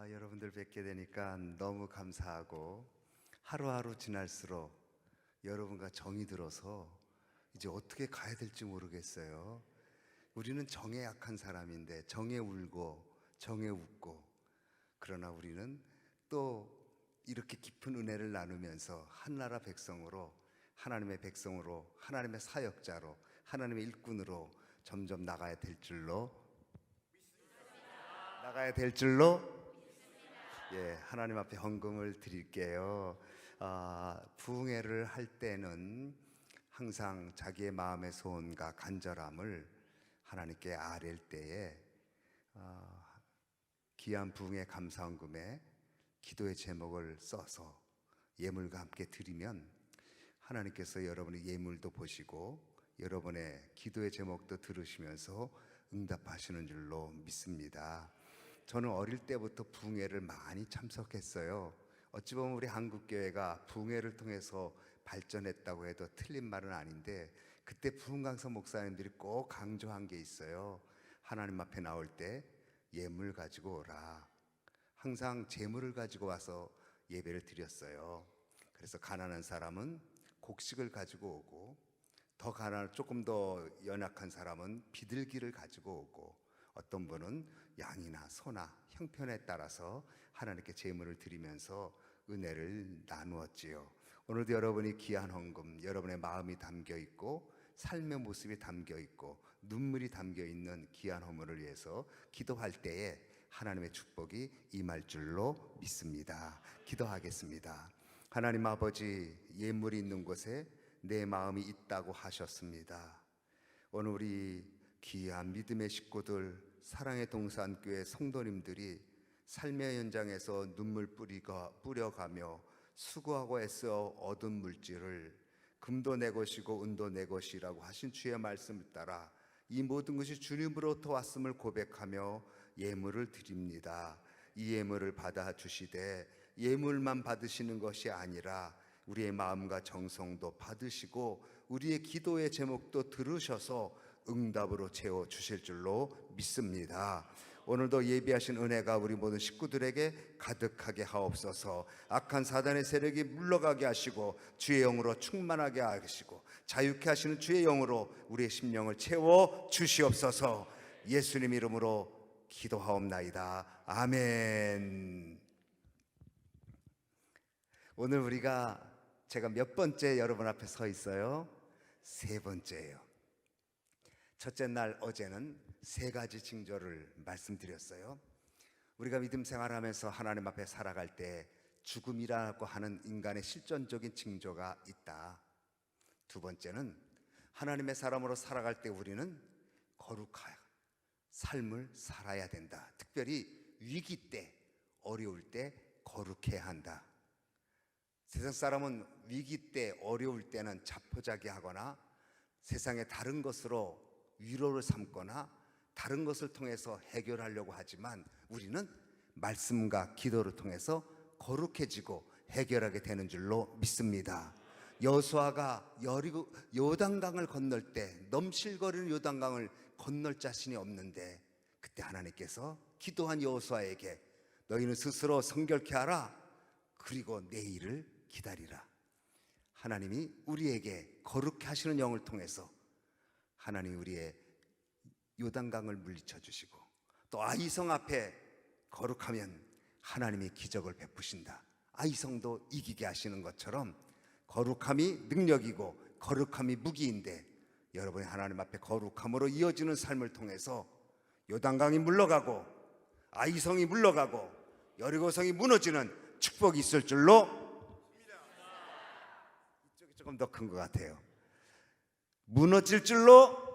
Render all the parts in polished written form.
여러분들 뵙게 되니까 너무 감사하고 하루하루 지날수록 여러분과 정이 들어서 이제 어떻게 가야 될지 모르겠어요. 우리는 정에 약한 사람인데 정에 울고 정에 웃고, 그러나 우리는 또 이렇게 깊은 은혜를 나누면서 한나라 백성으로, 하나님의 백성으로, 하나님의 사역자로, 하나님의 일꾼으로 점점 나가야 될 줄로 하나님 앞에 헌금을 드릴게요. 부흥회를 할 때는 항상 자기의 마음의 소원과 간절함을 하나님께 아뢰을 때에 귀한 부흥회 감사헌금에 기도의 제목을 써서 예물과 함께 드리면 하나님께서 여러분의 예물도 보시고 여러분의 기도의 제목도 들으시면서 응답하시는 줄로 믿습니다. 저는 어릴 때부터 부흥회를 많이 참석했어요. 어찌 보면 우리 한국교회가 부흥회를 통해서 발전했다고 해도 틀린 말은 아닌데, 그때 부흥강서 목사님들이 꼭 강조한 게 있어요. 하나님 앞에 나올 때 예물 가지고 오라. 항상 재물을 가지고 와서 예배를 드렸어요. 그래서 가난한 사람은 곡식을 가지고 오고, 조금 더 연약한 사람은 비둘기를 가지고 오고, 어떤 분은 양이나 소나 형편에 따라서 하나님께 제물을 드리면서 은혜를 나누었지요. 오늘도 여러분이 귀한 헌금, 여러분의 마음이 담겨 있고 삶의 모습이 담겨 있고 눈물이 담겨 있는 귀한 헌물을 위해서 기도할 때에 하나님의 축복이 임할 줄로 믿습니다. 기도하겠습니다. 하나님 아버지, 예물이 있는 곳에 내 마음이 있다고 하셨습니다. 오늘 우리 귀한 믿음의 식구들, 사랑의 동산교회 성도님들이 삶의 현장에서 눈물 뿌려가며 수고하고 애써 얻은 물질을 금도 내 것이고 은도 내 것이라고 하신 주의 말씀을 따라 이 모든 것이 주님으로부터 왔음을 고백하며 예물을 드립니다. 이 예물을 받아 주시되 예물만 받으시는 것이 아니라 우리의 마음과 정성도 받으시고 우리의 기도의 제목도 들으셔서 응답으로 채워 주실 줄로 믿습니다. 오늘도 예비하신 은혜가 우리 모든 식구들에게 가득하게 하옵소서. 악한 사단의 세력이 물러가게 하시고 주의 영으로 충만하게 하시고 자유케 하시는 주의 영으로 우리의 심령을 채워 주시옵소서. 예수님 이름으로 기도하옵나이다. 아멘. 오늘 제가 몇 번째 여러분 앞에 서 있어요? 세 번째예요. 첫째 날 어제는 세 가지 징조를 말씀드렸어요. 우리가 믿음 생활하면서 하나님 앞에 살아갈 때 죽음이라고 하는 인간의 실존적인 징조가 있다. 두 번째는 하나님의 사람으로 살아갈 때 우리는 거룩한 삶을 살아야 된다. 특별히 위기 때, 어려울 때 거룩해야 한다. 세상 사람은 위기 때, 어려울 때는 자포자기하거나 세상의 다른 것으로 위로를 삼거나 다른 것을 통해서 해결하려고 하지만 우리는 말씀과 기도를 통해서 거룩해지고 해결하게 되는 줄로 믿습니다. 여호수아가 요단강을 건널 때 넘실거리는 요단강을 건널 자신이 없는데 그때 하나님께서 기도한 여호수아에게 너희는 스스로 성결케 하라. 그리고 내일을 기다리라. 하나님이 우리에게 거룩해 하시는 영을 통해서 하나님이 우리의 요단강을 물리쳐 주시고 또 아이성 앞에 거룩하면 하나님이 기적을 베푸신다. 아이성도 이기게 하시는 것처럼 거룩함이 능력이고 거룩함이 무기인데, 여러분이 하나님 앞에 거룩함으로 이어지는 삶을 통해서 요단강이 물러가고 아이성이 물러가고 여리고성이 무너지는 축복이 있을 줄로. 이쪽이 조금 더 큰 것 같아요. 무너질 줄로.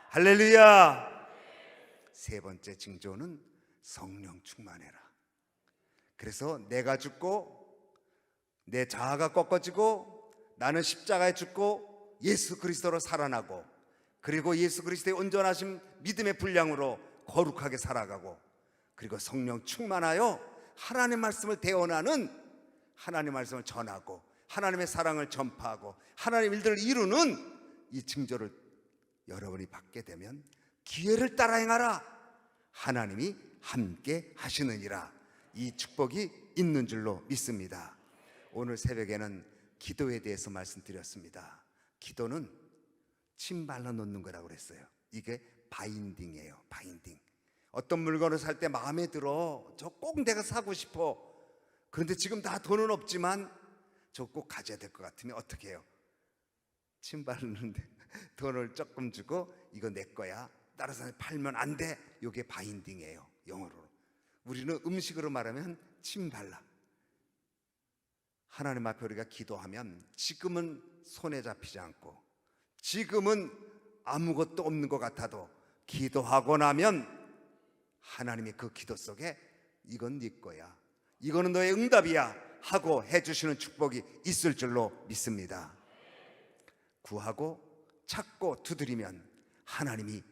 할렐루야. 세 번째 징조는 성령 충만해라. 그래서 내가 죽고 내 자아가 꺾어지고 나는 십자가에 죽고 예수 그리스도로 살아나고, 그리고 예수 그리스도의 온전하신 믿음의 분량으로 거룩하게 살아가고, 그리고 성령 충만하여 하나님의 말씀을 대언하는, 하나님의 말씀을 전하고 하나님의 사랑을 전파하고 하나님의 일들을 이루는 이 징조를 여러분이 받게 되면 기회를 따라 행하라. 하나님이 함께 하시느니라. 이 축복이 있는 줄로 믿습니다. 오늘 새벽에는 기도에 대해서 말씀드렸습니다. 기도는 침 발라 놓는 거라고 그랬어요. 이게 바인딩이에요. 바인딩. 어떤 물건을 살 때 마음에 들어, 저 꼭 내가 사고 싶어. 그런데 지금 다 돈은 없지만 저 꼭 가져야 될 것 같으면 어떻게 해요? 침 바르는데 돈을 조금 주고 이거 내 거야, 다른 사람이 팔면 안 돼. 이게 바인딩이에요, 영어로. 우리는 음식으로 말하면 침 발라. 하나님 앞에 우리가 기도하면 지금은 손에 잡히지 않고 지금은 아무것도 없는 것 같아도 기도하고 나면 하나님이 그 기도 속에 이건 네 거야, 이거는 너의 응답이야 하고 해주시는 축복이 있을 줄로 믿습니다. 구하고 찾고 두드리면 하나님이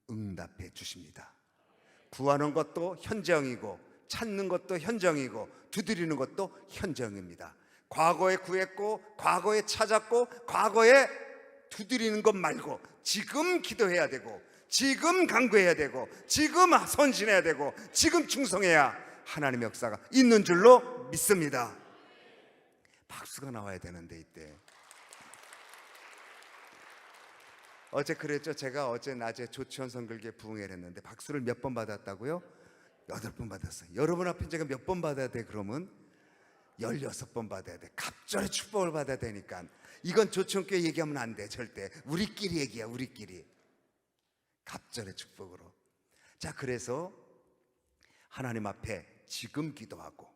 응답해 주십니다. 구하는 것도 현정이고 찾는 것도 현정이고 두드리는 것도 현정입니다. 과거에 구했고 과거에 찾았고 과거에 두드리는 것 말고 지금 기도해야 되고 지금 간구해야 되고 지금 헌신해야 되고 지금 충성해야 하나님의 역사가 있는 줄로 믿습니다. 박수가 나와야 되는데 이때 어제 그랬죠. 제가 어제 낮에 조치원 성결교회 부흥회를 했는데 박수를 몇 번 받았다고요? 8번 받았어요. 여러분 앞에 제가 몇 번 받아야 돼? 그러면 16번 받아야 돼. 갑절의 축복을 받아야 되니까. 이건 조치원교회 얘기하면 안 돼. 절대. 우리끼리 얘기야, 우리끼리. 갑절의 축복으로. 자, 그래서 하나님 앞에 지금 기도하고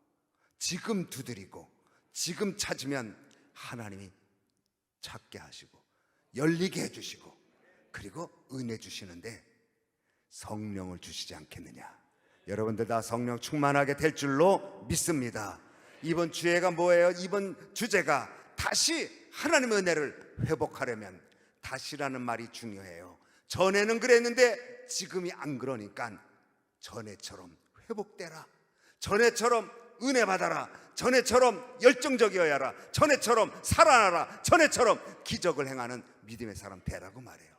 지금 두드리고 지금 찾으면 하나님이 찾게 하시고 열리게 해주시고 그리고 은혜 주시는데 성령을 주시지 않겠느냐. 여러분들 다 성령 충만하게 될 줄로 믿습니다. 이번 주제가 뭐예요? 이번 주제가 다시 하나님의 은혜를 회복하려면, 다시라는 말이 중요해요. 전에는 그랬는데 지금이 안 그러니까 전에처럼 회복되라, 전에처럼 은혜 받아라, 전에처럼 열정적이어야 하라, 전에처럼 살아나라, 전에처럼 기적을 행하는 믿음의 사람 되라고 말해요.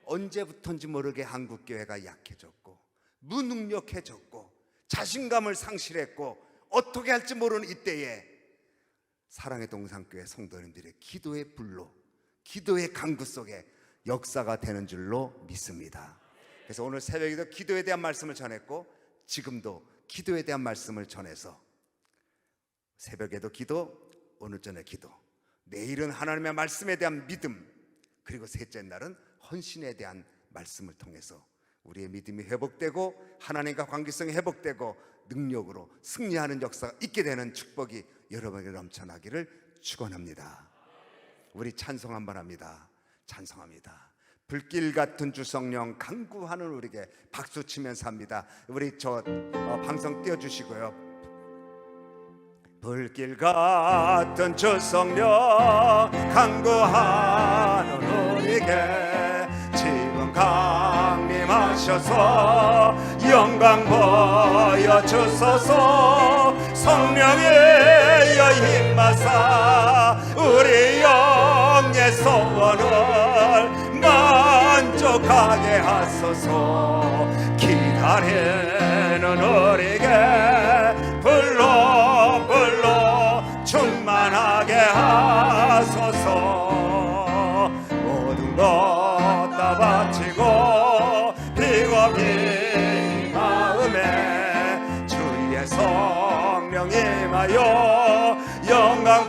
언제부턴지 모르게 한국교회가 약해졌고 무능력해졌고 자신감을 상실했고 어떻게 할지 모르는 이때에 사랑의 동산교회 성도님들의 기도의 불로, 기도의 강구 속에 역사가 되는 줄로 믿습니다. 그래서 오늘 새벽에도 기도에 대한 말씀을 전했고 지금도 기도에 대한 말씀을 전해서 새벽에도 기도, 오늘 저녁 기도, 내일은 하나님의 말씀에 대한 믿음, 그리고 셋째 날은 헌신에 대한 말씀을 통해서 우리의 믿음이 회복되고 하나님과 관계성이 회복되고 능력으로 승리하는 역사가 있게 되는 축복이 여러분에게 넘쳐나기를 축원합니다. 우리 찬송 한번 합니다. 찬송합니다. 불길 같은 주 성령 간구하는 우리에게 박수 치면서 합니다. 우리 방송 띄워주시고요. 불길 같은 주 성령 간구하는 우리에게 지금 강림하셔서 영광 보여주소서. 성령이여 힘마사 우리 영의 소원을 만족하게 하소서. 기다리는 우리에게 불러 충만하게 하소서. 모든 것 다 바치고 비겁히 마음에 주의 성령 임하여 영광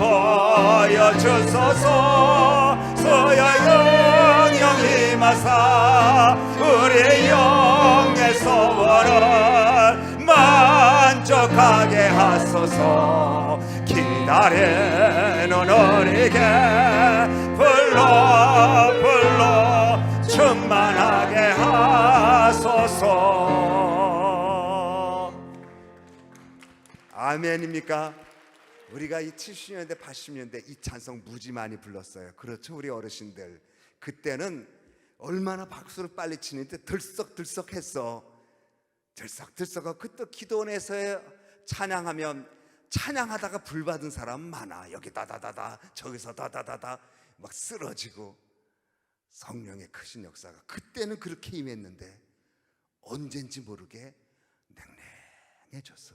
보여주소서. 서야 영영 임하사 우리 영의 소원을 만족하게 하소서. 기다리는 우리에게 불러 충만하게 하소서. 아멘입니까? 우리가 이 70년대 80년대 이 찬송 무지 많이 불렀어요. 그렇죠, 우리 어르신들. 그때는 얼마나 박수를 빨리 치는데 들썩들썩했어. 들썩들썩하고 그때 기도원에서 찬양하면 찬양하다가 불 받은 사람 많아. 여기 다다다다 저기서 다다다다 막 쓰러지고. 성령의 크신 역사가 그때는 그렇게 임했는데 언젠지 모르게 강해졌어.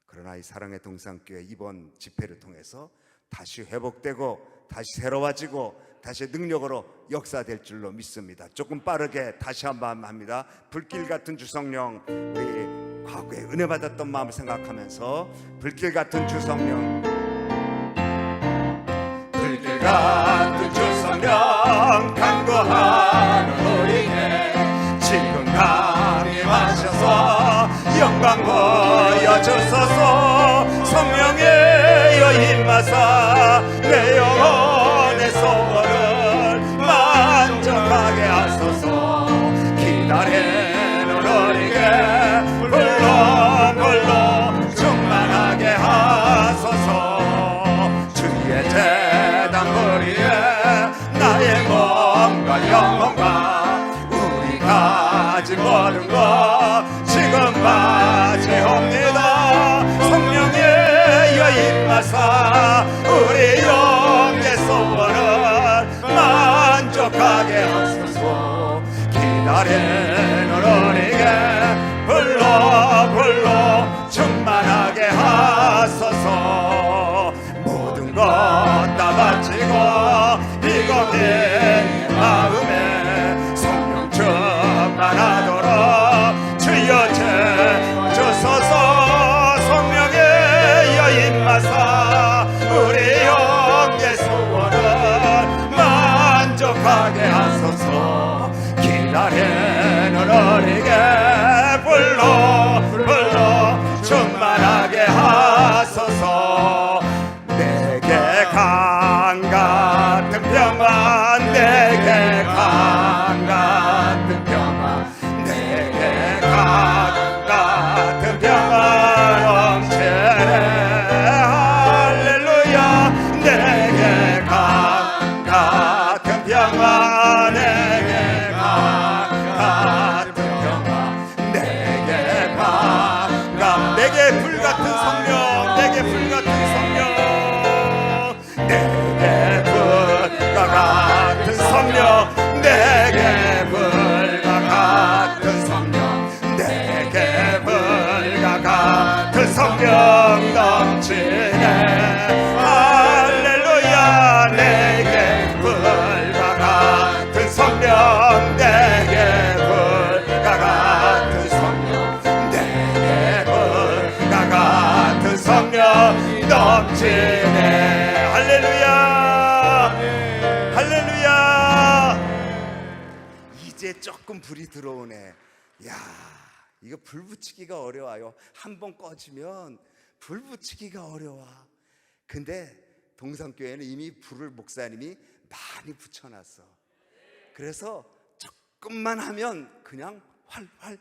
그러나 이 사랑의 동산교회 이번 집회를 통해서 다시 회복되고 다시 새로워지고 다시 능력으로 역사될 줄로 믿습니다. 조금 빠르게 다시 한번 합니다. 불길 같은 주성령, 우리 과거에 은혜 받았던 마음을 생각하면서 불길 같은 주성령, 불길 같은 주성령 간구하는 우리에게 지금 강림하셔서 영광 보여주소서. 성령이여 임하사 내 영혼의 소원을 만족하게 하소서. 기다리는 우리에게 불러 충만하게 하소서. 주의 제단 머리에 나의 몸과 영혼과 우리 가진 모든 것 지금 바치옵니다. 성령이여 임하사 우리 영의 소원을 만족하게 하소서. 기다리는 우리에게 불러 충만하게 하소서. 모든 것 다 바치고 비겁된 마음에 성령 충만하도록 주여 주소서. 성령이여 임하사 우리 영의 소원을 만족하게 하소서. 기다리는 우리에게 불러 충만하게 하소서. 내게 강 같은 평안, 내게 강 같은 평안, 내게 강 같은 평안 넘치네. 할렐루야. 내게 강 같은 평안, 내게 강 같은 평안, 내게 강, 내게 불같은 성령, 내게 불같은 성령, 내게 불과 같은 성령, 내게 불과 같은 성령, 내게 불과 같은 성령 넘치네. 할렐루야. 내게 불과 같은 성령, 내게 불과 같은 성령, 내게 불과 같은 성령 넘치네. 할렐루야. 할렐루야. 이제 조금 불이 들어오네. 야, 이거 불 붙이기가 어려워요. 한 번 꺼지면 불 붙이기가 어려워. 근데 동산교회는 이미 불을 목사님이 많이 붙여놨어. 그래서 조금만 하면 그냥 활활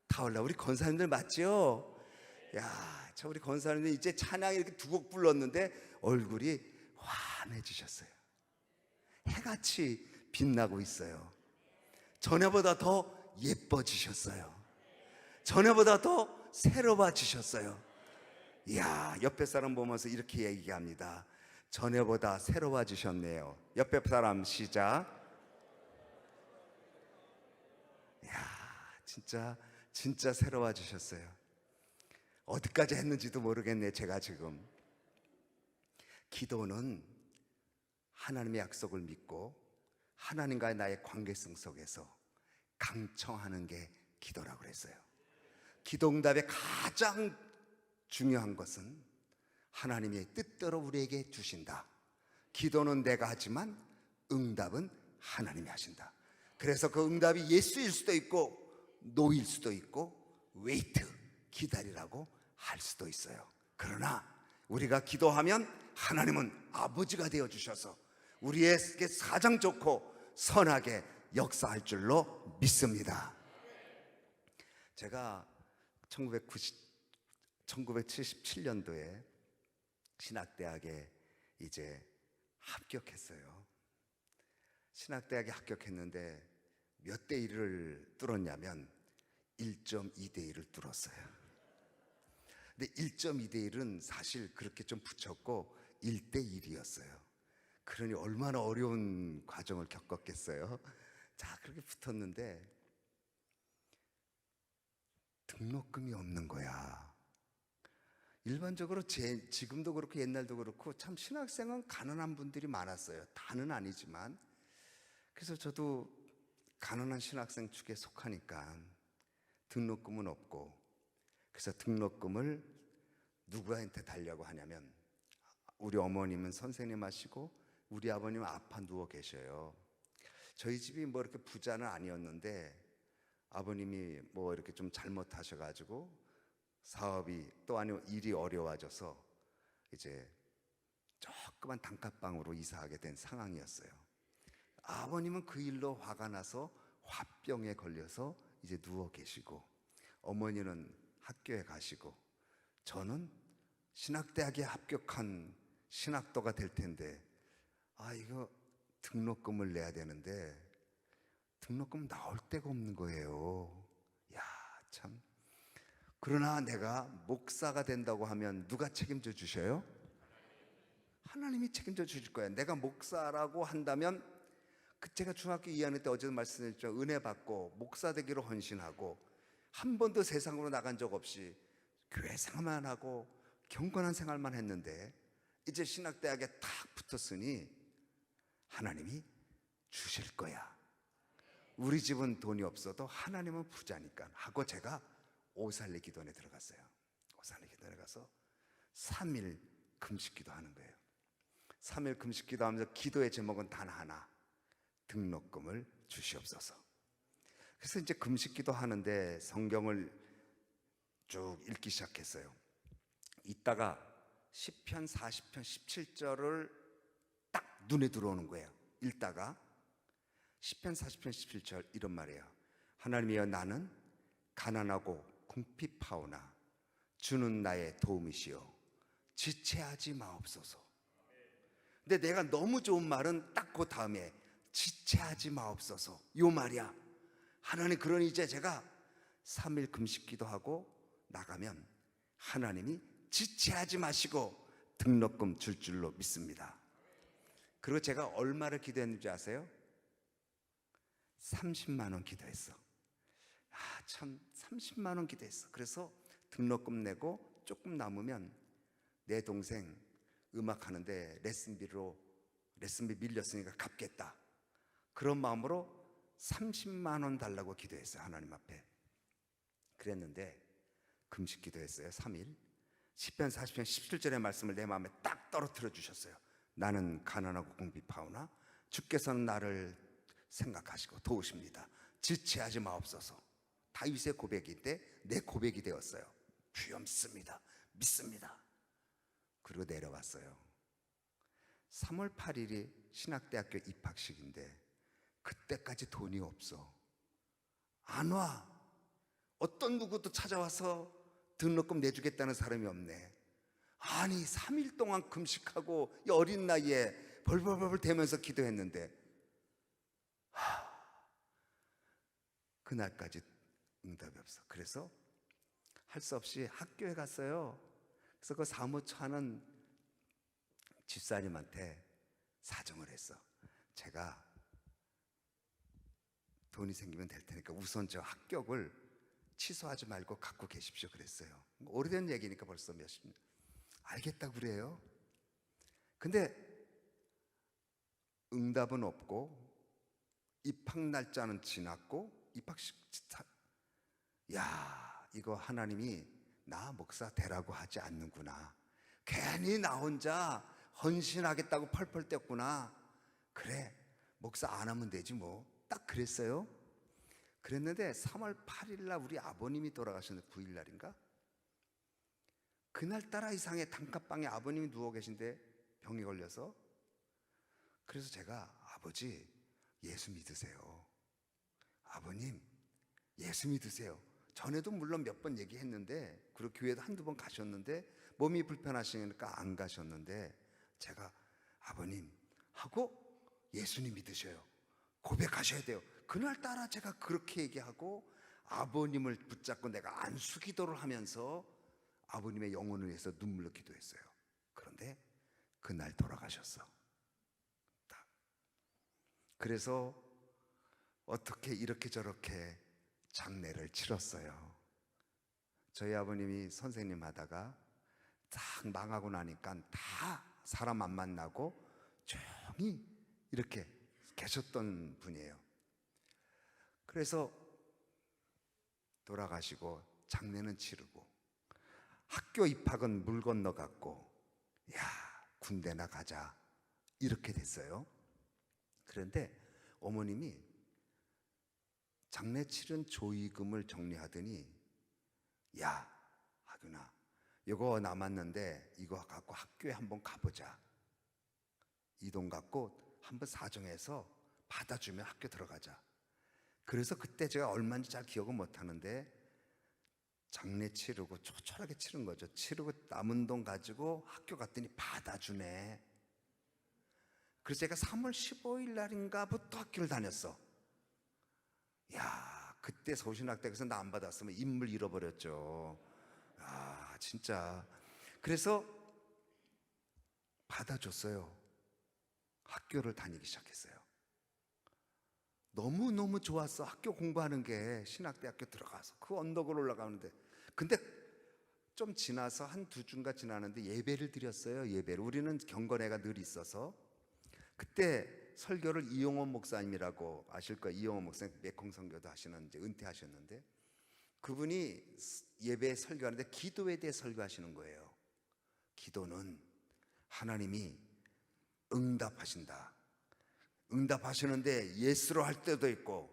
타올라. 우리 권사님들 맞죠? 야, 저 우리 권사님들 이제 찬양 이렇게 두 곡 불렀는데 얼굴이 환해지셨어요. 해같이 빛나고 있어요. 전에보다 더 예뻐지셨어요. 전에보다 더 새로워지셨어요. 이야, 옆에 사람 보면서 이렇게 얘기합니다. 전에보다 새로워지셨네요. 옆에 사람 시작. 이야, 진짜 새로워지셨어요. 어디까지 했는지도 모르겠네. 제가 지금 기도는 하나님의 약속을 믿고 하나님과의 나의 관계성 속에서 강청하는 게 기도라고 그랬어요. 기도 응답의 가장 중요한 것은 하나님의 뜻대로 우리에게 주신다. 기도는 내가 하지만 응답은 하나님이 하신다. 그래서 그 응답이 예수일 수도 있고 노일 수도 있고 웨이트, 기다리라고 할 수도 있어요. 그러나 우리가 기도하면 하나님은 아버지가 되어주셔서 우리에게 가장 좋고 선하게 역사할 줄로 믿습니다. 제가 1977년도에 신학대학에 이제 합격했어요. 신학대학에 합격했는데 몇 대 1을 뚫었냐면 1.2대 1을 뚫었어요. 근데 1.2대 1은 사실 그렇게 좀 붙였고 1대 1이었어요. 그러니 얼마나 어려운 과정을 겪었겠어요. 자, 그렇게 붙었는데 등록금이 없는 거야. 일반적으로 지금도 그렇고 옛날도 그렇고 참 신학생은 가난한 분들이 많았어요. 다는 아니지만. 그래서 저도 가난한 신학생 축에 속하니까 등록금은 없고, 그래서 등록금을 누구한테 달라고 하냐면, 우리 어머님은 선생님 하시고 우리 아버님은 아파 누워 계셔요. 저희 집이 뭐 이렇게 부자는 아니었는데 아버님이 뭐 이렇게 좀 잘못하셔가지고 사업이 또 아니면 일이 어려워져서 이제 조그만 단칸방으로 이사하게 된 상황이었어요. 아버님은 그 일로 화가 나서 화병에 걸려서 이제 누워 계시고, 어머니는 학교에 가시고, 저는 신학대학에 합격한 신학도가 될 텐데, 이거 등록금을 내야 되는데 등록금 나올 데가 없는 거예요. 야, 참. 그러나 내가 목사가 된다고 하면 누가 책임져 주셔요? 하나님이 책임져 주실 거예요. 내가 목사라고 한다면, 제가 중학교 2학년 때 어제도 말씀드렸죠. 은혜 받고 목사 되기로 헌신하고 한 번도 세상으로 나간 적 없이 교회 생활만 하고 경건한 생활만 했는데, 이제 신학대학에 탁 붙었으니 하나님이 주실 거야. 우리 집은 돈이 없어도 하나님은 부자니까 하고 제가 오살리 기도원에 들어갔어요. 오살리 기도원에 가서 3일 금식기도 하는 거예요. 3일 금식기도 하면서 기도의 제목은 단 하나: 등록금을 주시옵소서. 그래서 이제 금식기도 하는데 성경을 쭉 읽기 시작했어요. 이따가 시편 40편 17절을 딱 눈에 들어오는 거예요. 읽다가 시편 40편 17절 이런 말이에요. 하나님이여, 나는 가난하고 궁핍하오나 주는 나의 도움이시여 지체하지 마옵소서. 근데 내가 너무 좋은 말은 딱 그 다음에 지체하지 마옵소서, 요 말이야. 하나님, 그러니 이제 제가 3일 금식기도 하고 나가면 하나님이 지체하지 마시고 등록금 줄 줄로 믿습니다. 그리고 제가 얼마를 기도했는지 아세요? 30만 원 기도했어. 참, 30만 원 기도했어. 그래서 등록금 내고 조금 남으면 내 동생 음악 하는데 레슨비 밀렸으니까 갚겠다, 그런 마음으로 30만 원 달라고 기도했어요. 하나님 앞에. 그랬는데 금식 기도했어요. 3일. 시편 40편 17절의 말씀을 내 마음에 딱 떨어뜨려 주셨어요. 나는 가난하고 궁핍하오나 주께서는 나를 생각하시고 도우십니다. 지체하지 마옵소서. 다윗의 고백인데 내 고백이 되었어요. 주여 믿습니다. 믿습니다. 그리고 내려왔어요. 3월 8일이 신학대학교 입학식인데 그때까지 돈이 없어. 안 와. 어떤 누구도 찾아와서 등록금 내주겠다는 사람이 없네. 아니, 3일 동안 금식하고 이 어린 나이에 벌벌벌 대면서 기도했는데 그날까지 응답이 없어. 그래서 할 수 없이 학교에 갔어요. 그래서 그 사무처 하는 집사님한테 사정을 했어. 제가 돈이 생기면 될 테니까 우선 저 합격을 취소하지 말고 갖고 계십시오 그랬어요. 오래된 얘기니까 벌써 몇십 년. 알겠다고 그래요. 근데 응답은 없고 입학 날짜는 지났고 입학식, 야, 이거 하나님이 나 목사 되라고 하지 않는구나. 괜히 나 혼자 헌신하겠다고 펄펄 뛰었구나. 그래, 목사 안 하면 되지 뭐. 딱 그랬어요. 그랬는데 3월 8일 날 우리 아버님이 돌아가셨는데 9일 날인가? 그날따라 이상해. 단칸방에 아버님이 누워 계신데 병이 걸려서. 그래서 제가 아버지 예수 믿으세요. 아버님 예수 믿으세요. 전에도 물론 몇 번 얘기했는데, 그리고 교회도 한두 번 가셨는데 몸이 불편하시니까 안 가셨는데, 제가 아버님 하고 예수님 믿으셔요. 고백하셔야 돼요. 그날따라 제가 그렇게 얘기하고 아버님을 붙잡고 내가 안수 기도를 하면서 아버님의 영혼을 위해서 눈물로 기도했어요. 그런데 그날 돌아가셨어. 그래서 어떻게 이렇게 저렇게 장례를 치렀어요. 저희 아버님이 선생님 하다가 싹 망하고 나니까 다 사람 안 만나고 조용히 이렇게 계셨던 분이에요. 그래서 돌아가시고 장례는 치르고 학교 입학은 물 건너갔고, 야, 군대나 가자 이렇게 됐어요. 그런데 어머님이 장례 치른 조의금을 정리하더니, 야, 하균아, 이거 남았는데 이거 갖고 학교에 한번 가보자. 이 돈 갖고 한번 사정해서 받아주면 학교 들어가자. 그래서 그때 제가 얼마인지 잘 기억은 못하는데 장례 치르고 초촐하게 치른 거죠. 치르고 남은 돈 가지고 학교 갔더니 받아주네. 그래서 제가 3월 15일 날인가부터 학교를 다녔어. 야, 그때 서울신학대학에서 나 안 받았으면 인물 잃어버렸죠. 아, 진짜. 그래서 받아줬어요. 학교를 다니기 시작했어요. 너무너무 좋았어. 학교 공부하는 게. 신학대학교 들어가서 그 언덕을 올라가는데. 근데 좀 지나서 한 두 주인가 지나는데 예배를 드렸어요. 예배를. 우리는 경건회가 늘 있어서. 그때 설교를 이용원 목사님이라고 아실 거예요. 이용원 목사님 메콩 선교도 하시는, 이제 은퇴하셨는데, 그분이 예배 설교하는데 기도에 대해 설교하시는 거예요. 기도는 하나님이 응답하신다. 응답하시는데 예스로 할 때도 있고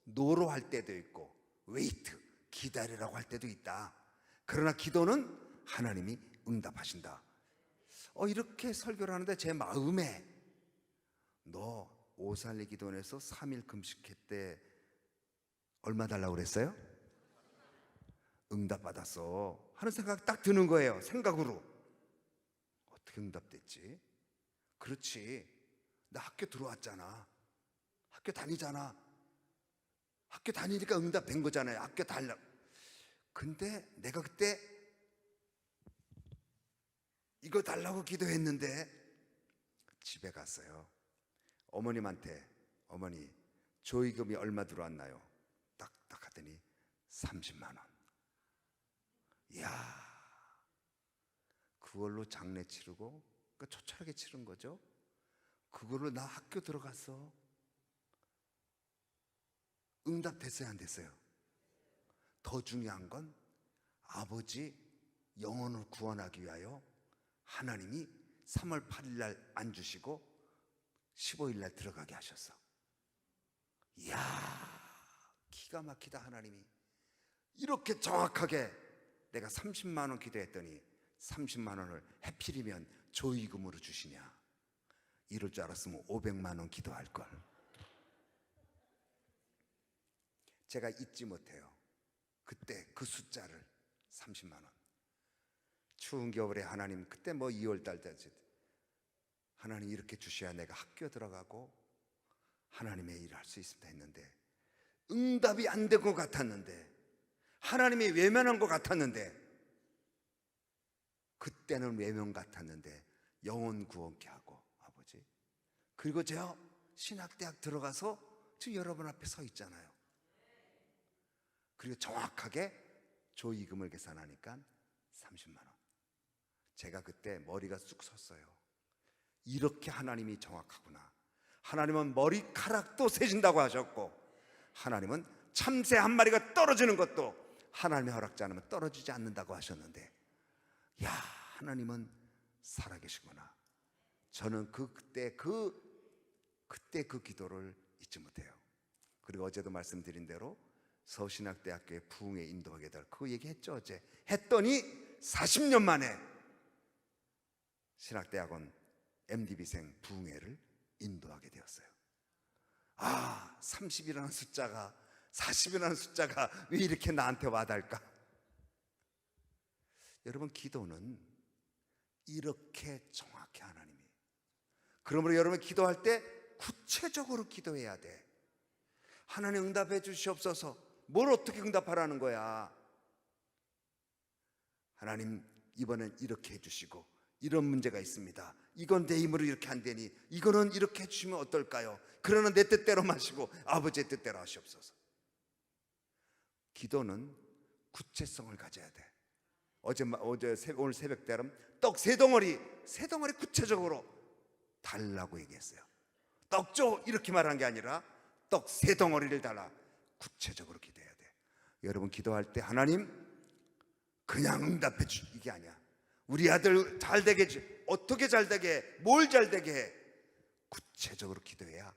노로 할 때도 있고 웨이트, 기다리라고 할 때도 있다. 그러나 기도는 하나님이 응답하신다. 이렇게 설교를 하는데 제 마음에, 너 오살리 기도원에서 3일 금식했대. 얼마 달라고 그랬어요? 응답받았어 하는 생각이 딱 드는 거예요. 생각으로. 어떻게 응답됐지? 그렇지, 나 학교 들어왔잖아. 학교 다니잖아. 학교 다니니까 응답된 거잖아요. 학교 달라. 근데 내가 그때 이거 달라고 기도했는데, 집에 갔어요. 어머님한테, 어머니 조의금이 얼마 들어왔나요? 딱 하더니 30만 원. 이야, 그걸로 장례 치르고, 그러니까 초촐하게 치른 거죠. 그걸로 나 학교 들어갔어. 응답됐어요, 안 됐어요? 더 중요한 건 아버지 영혼을 구원하기 위하여 하나님이 3월 8일 날 안 주시고 15일 날 들어가게 하셨어. 이야, 기가 막히다. 하나님이 이렇게 정확하게. 내가 30만 원 기도했더니 30만 원을 해필이면 조의금으로 주시냐. 이럴 줄 알았으면 500만 원 기도할 걸. 제가 잊지 못해요. 그때 그 숫자를, 30만 원. 추운 겨울에 하나님, 그때 뭐 2월 달 되지, 하나님 이렇게 주셔야 내가 학교 들어가고 하나님의 일을 할 수 있습니다 했는데, 응답이 안 된 것 같았는데, 하나님이 외면한 것 같았는데, 그때는 외면 같았는데 영혼 구원케 하고 아버지. 그리고 제가 신학대학 들어가서 지금 여러분 앞에 서 있잖아요. 그리고 정확하게 조의금을 계산하니까 30만 원. 제가 그때 머리가 쑥 섰어요. 이렇게 하나님이 정확하구나. 하나님은 머리카락도 세진다고 하셨고, 하나님은 참새 한 마리가 떨어지는 것도 하나님의 허락지 않으면 떨어지지 않는다고 하셨는데, 야, 하나님은 살아계시구나. 저는 그때 그 기도를 잊지 못해요. 그리고 어제도 말씀드린 대로 서신학대학교의 부흥에 인도하게 될, 그 얘기했죠 어제. 했더니 40년 만에 신학대학원 MDB생 부흥회를 인도하게 되었어요. 아, 30이라는 숫자가, 40이라는 숫자가 왜 이렇게 나한테 와닿을까? 여러분, 기도는 이렇게 정확히 하나님이. 그러므로 여러분 기도할 때 구체적으로 기도해야 돼. 하나님 응답해 주시옵소서. 뭘 어떻게 응답하라는 거야? 하나님, 이번엔 이렇게 해주시고 이런 문제가 있습니다. 이건 내 힘으로 이렇게 안 되니 이거는 이렇게 해주시면 어떨까요? 그러나 내 뜻대로 마시고 아버지의 뜻대로 하시옵소서. 기도는 구체성을 가져야 돼. 오늘 새벽 때 떡 세 덩어리 구체적으로 달라고 얘기했어요. 떡 줘 이렇게 말한 게 아니라 떡 세 덩어리를 달라. 구체적으로 기도해야 돼. 여러분 기도할 때 하나님 그냥 응답해 주 이게 아니야. 우리 아들 잘 되게 해. 어떻게 잘 되게 해? 뭘 잘 되게 해? 구체적으로 기도해야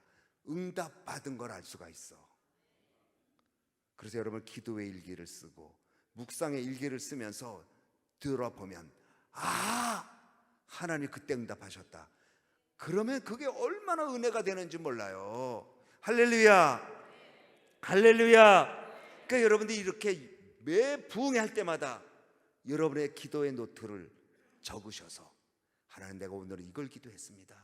응답 받은 걸 알 수가 있어. 그래서 여러분 기도의 일기를 쓰고 묵상의 일기를 쓰면서 들어보면 하나님 그때 응답하셨다. 그러면 그게 얼마나 은혜가 되는지 몰라요. 할렐루야. 할렐루야. 그러니까 여러분들이 이렇게 매 부흥할 때마다 여러분의 기도의 노트를 적으셔서 하나님 내가 오늘은 이걸 기도했습니다.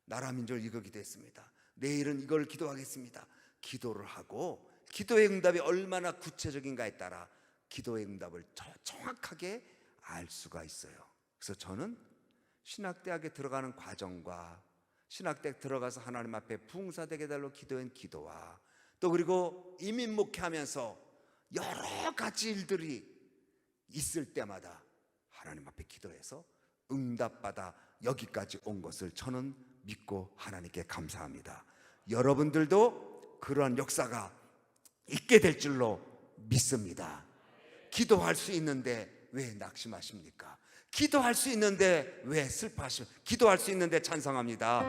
나라 민족을 이걸 기도했습니다. 내일은 이걸 기도하겠습니다. 기도를 하고 기도의 응답이 얼마나 구체적인가에 따라 기도의 응답을 정확하게 알 수가 있어요. 그래서 저는 신학대학에 들어가는 과정과 신학대학 들어가서 하나님 앞에 부흥사되게 해달라고 기도한 기도와 또 그리고 이민 목회하면서 여러 가지 일들이 있을 때마다 하나님 앞에 기도해서 응답받아 여기까지 온 것을 저는 믿고 하나님께 감사합니다. 여러분들도 그러한 역사가 있게 될 줄로 믿습니다. 기도할 수 있는데 왜 낙심하십니까? 기도할 수 있는데 왜 슬퍼하십니까? 기도할 수 있는데 찬성합니다.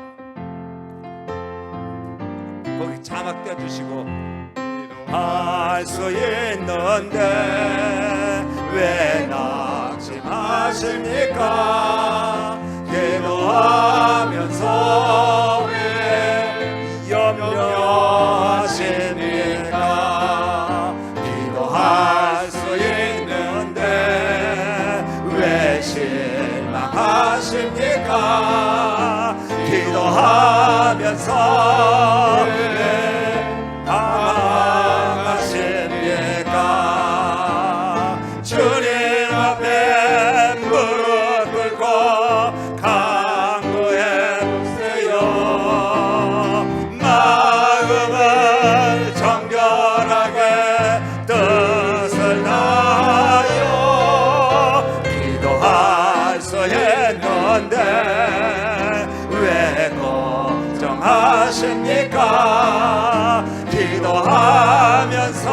거기 자막 떼주시고 할 수 있는데 왜 낙심하십니까? 기도하면서 왜 염려하십니까? 기도할 수 있는데 왜 실망하십니까? 기도하면서 왜 방황하십니까? 주님 앞에 무릎 꿇고 간구해 보세요. 마음을 정결하게 뜻을 다하여 기도할 수 있는데 왜 걱정하십니까? 기도하면서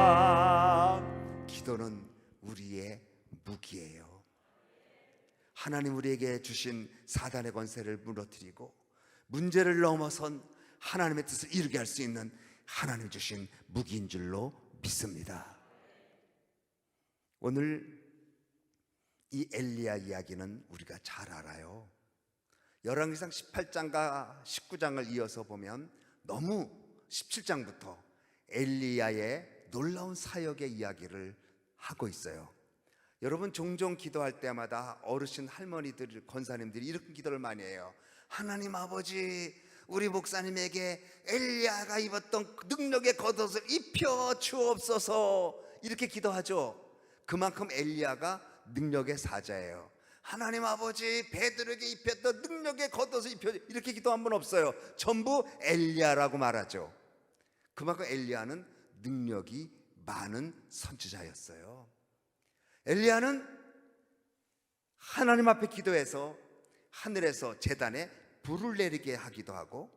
염려하십니까? 기도는 우리의 무기예요. 하나님 우리에게 주신 사단의 권세를 무너뜨리고 문제를 넘어선 하나님의 뜻을 이루게 할 수 있는 하나님 주신 무기인 줄로 믿습니다. 오늘 이 엘리야 이야기는 우리가 잘 알아요. 열왕기상 18장과 19장을 이어서 보면 너무 17장부터 엘리야의 놀라운 사역의 이야기를 하고 있어요. 여러분 종종 기도할 때마다 어르신 할머니들 권사님들이 이렇게 기도를 많이 해요. 하나님 아버지 우리 목사님에게 엘리야가 입었던 능력의 겉옷을 입혀 주옵소서 이렇게 기도하죠. 그만큼 엘리야가 능력의 사자예요. 하나님 아버지 베드로에게 입혔던 능력의 겉옷을 입혀 이렇게 기도한 분 없어요. 전부 엘리야라고 말하죠. 그만큼 엘리야는 능력이 많은 선지자였어요. 엘리야는 하나님 앞에 기도해서 하늘에서 제단에 불을 내리게 하기도 하고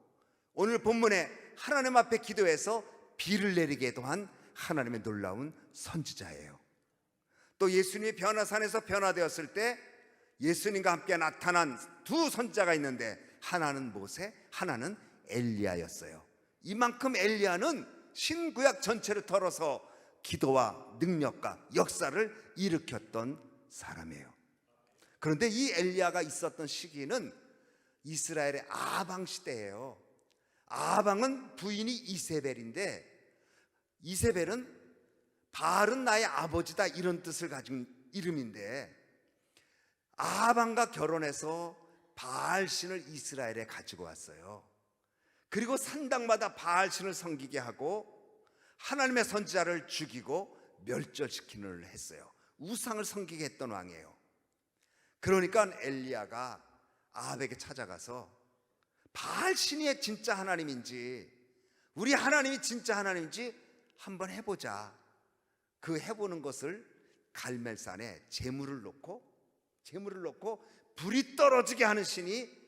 오늘 본문에 하나님 앞에 기도해서 비를 내리게도 한 하나님의 놀라운 선지자예요. 또 예수님이 변화산에서 변화되었을 때 예수님과 함께 나타난 두 선지자가 있는데 하나는 모세, 하나는 엘리야였어요. 이만큼 엘리야는 신구약 전체를 털어서 기도와 능력과 역사를 일으켰던 사람이에요. 그런데 이 엘리야가 있었던 시기는 이스라엘의 아방 시대예요. 아방은 부인이 이세벨인데 이세벨은 바알은 나의 아버지다 이런 뜻을 가진 이름인데 아방과 결혼해서 바알신을 이스라엘에 가지고 왔어요. 그리고 산당마다 바알신을 섬기게 하고 하나님의 선지자를 죽이고 멸절시키는 일을 했어요. 우상을 섬기게 했던 왕이에요. 그러니까 엘리야가 아합에게 찾아가서 바알신이 진짜 하나님인지 우리 하나님이 진짜 하나님인지 한번 해보자. 그 해보는 것을 갈멜산에 재물을 놓고 불이 떨어지게 하는 신이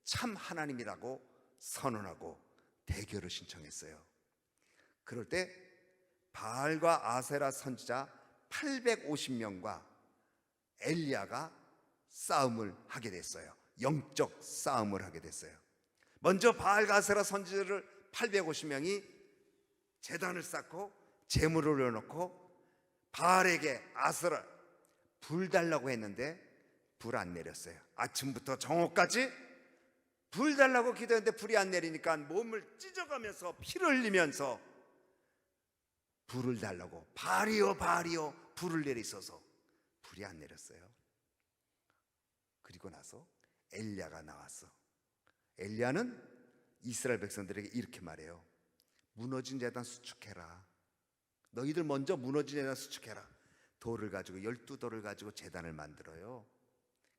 참 하나님이라고 선언하고 대결을 신청했어요. 그럴 때 바알과 아세라 선지자 850명과 엘리야가 싸움을 하게 됐어요. 영적 싸움을 하게 됐어요. 먼저 바알과 아세라 선지자를 850명이 제단을 쌓고 제물을 올려놓고 바알에게 아세라 불 달라고 했는데 불 안 내렸어요. 아침부터 정오까지 불 달라고 기도했는데 불이 안 내리니까 몸을 찢어가면서 피를 흘리면서 불을 달라고 바알이여 바알이여 불을 내리소서. 불이 안 내렸어요. 그리고 나서 엘리야가 나왔어. 엘리야는 이스라엘 백성들에게 이렇게 말해요. 무너진 제단 수축해라. 너희들 먼저 무너진 제단 수축해라. 돌을 가지고 12돌을 가지고 제단을 만들어요.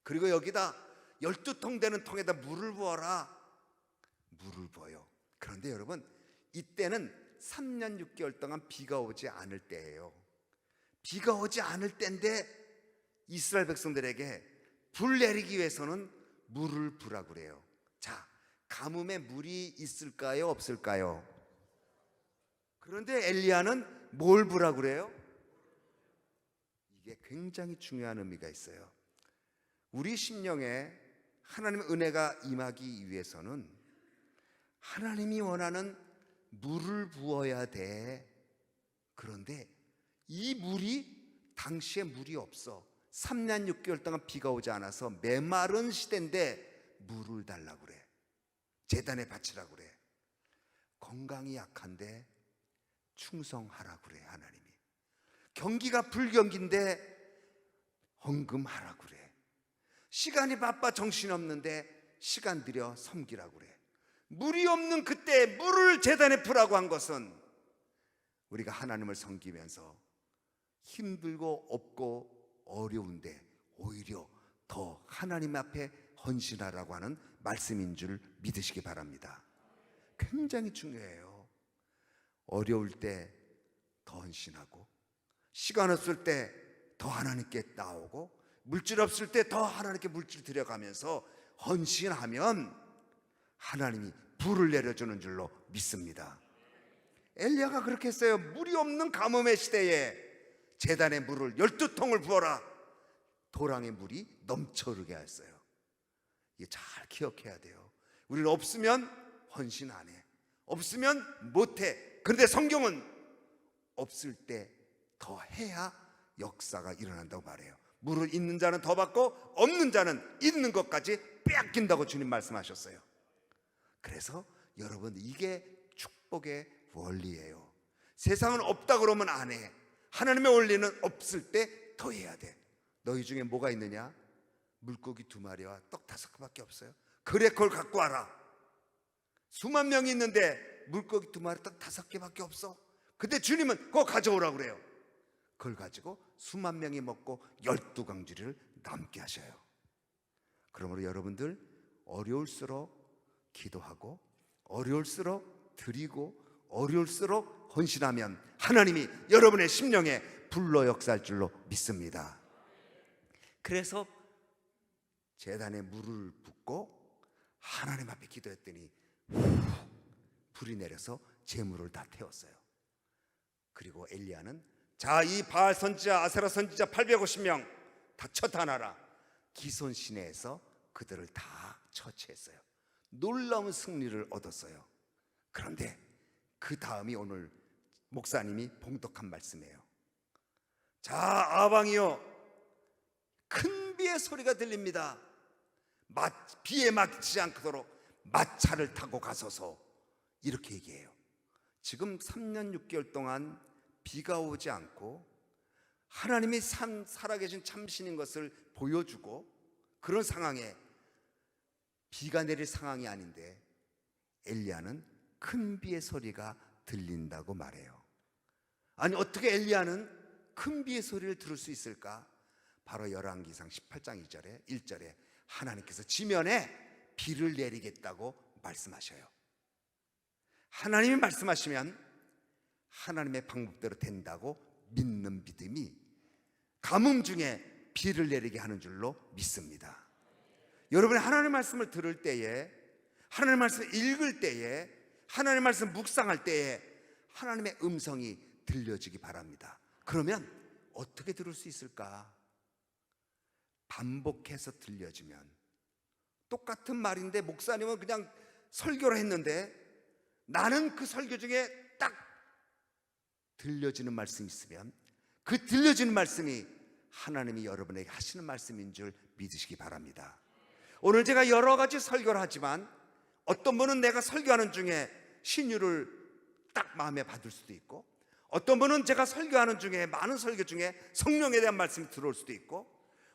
그리고 여기다 12통 되는 통에다 물을 부어라. 물을 부어요. 그런데 여러분, 이때는 3년 6개월 동안 비가 오지 않을 때예요. 비가 오지 않을 때인데 이스라엘 백성들에게 불 내리기 위해서는 물을 부라 그래요. 자, 가뭄에 물이 있을까요, 없을까요? 그런데 엘리야는 뭘 부라 그래요? 이게 굉장히 중요한 의미가 있어요. 우리 심령에 하나님의 은혜가 임하기 위해서는 하나님이 원하는 물을 부어야 돼. 그런데 이 물이 당시에 물이 없어. 3년 6개월 동안 비가 오지 않아서 메마른 시대인데 물을 달라고 그래. 제단에 바치라고 그래. 건강이 약한데 충성하라고 그래. 하나님이 경기가 불경기인데 헌금하라고 그래. 시간이 바빠 정신없는데 시간 들여 섬기라고 그래. 물이 없는 그때 물을 제단에 부라고 한 것은 우리가 하나님을 섬기면서 힘들고 없고 어려운데 오히려 더 하나님 앞에 헌신하라고 하는 말씀인 줄 믿으시기 바랍니다. 굉장히 중요해요. 어려울 때 더 헌신하고, 시간 없을 때 더 하나님께 나오고, 물질 없을 때 더 하나님께 물질 들여가면서 헌신하면 하나님이 불을 내려주는 줄로 믿습니다. 엘리야가 그렇게 했어요. 물이 없는 가뭄의 시대에 제단에 물을 12통을 부어라. 도랑의 물이 넘쳐흐르게 했어요. 이게 잘 기억해야 돼요. 우리는 없으면 헌신 안 해. 없으면 못 해. 그런데 성경은 없을 때 더 해야 역사가 일어난다고 말해요. 물을 있는 자는 더 받고 없는 자는 있는 것까지 빼앗긴다고 주님 말씀하셨어요. 그래서 여러분, 이게 축복의 원리예요. 세상은 없다 그러면 안 해. 하나님의 원리는 없을 때 더 해야 돼. 너희 중에 뭐가 있느냐? 물고기 2마리와 떡 5개밖에 없어요. 그래, 그걸 갖고 와라. 수만 명이 있는데 물고기 2마리 떡 5개밖에 없어. 근데 주님은 그거 가져오라고 그래요. 그걸 가지고 수만 명이 먹고 12강주리를 남게 하셔요. 그러므로 여러분들, 어려울수록 기도하고, 어려울수록 드리고, 어려울수록 헌신하면 하나님이 여러분의 심령에 불로 역사할 줄로 믿습니다. 그래서 제단에 물을 붓고 하나님 앞에 기도했더니 불이 내려서 제물을 다 태웠어요. 그리고 엘리야는, 자, 이 바알 선지자, 아세라 선지자 850명 다 처단하라. 기손 시내에서 그들을 다 처치했어요. 놀라운 승리를 얻었어요. 그런데 그 다음이 오늘 목사님이 봉독한 말씀이에요. 자, 아방이여, 큰 비의 소리가 들립니다. 비에 막히지 않도록 마차를 타고 가소서. 이렇게 얘기해요. 지금 3년 6개월 동안 비가 오지 않고 하나님이 살아계신 참신인 것을 보여주고, 그런 상황에 비가 내릴 상황이 아닌데 엘리야는 큰 비의 소리가 들린다고 말해요. 아니, 어떻게 엘리야는 큰 비의 소리를 들을 수 있을까? 바로 열왕기상 18장 1절에 하나님께서 지면에 비를 내리겠다고 말씀하셔요. 하나님이 말씀하시면 하나님의 방법대로 된다고 믿는 믿음이 가뭄 중에 비를 내리게 하는 줄로 믿습니다. 여러분이 하나님의 말씀을 들을 때에, 하나님의 말씀을 읽을 때에, 하나님의 말씀을 묵상할 때에 하나님의 음성이 들려지기 바랍니다. 그러면 어떻게 들을 수 있을까? 반복해서 들려지면, 똑같은 말인데 목사님은 그냥 설교를 했는데 나는 그 설교 중에 딱 들려지는 말씀이 있으면 그 들려지는 말씀이 하나님이 여러분에게 하시는 말씀인 줄 믿으시기 바랍니다. 오늘 제가 여러 가지 설교를 하지만 어떤 분은 내가 설교하는 중에 신유를 딱 마음에 받을 수도 있고, 어떤 분은 제가 설교하는 중에, 많은 설교 중에 성령에 대한 말씀이 들어올 수도 있고,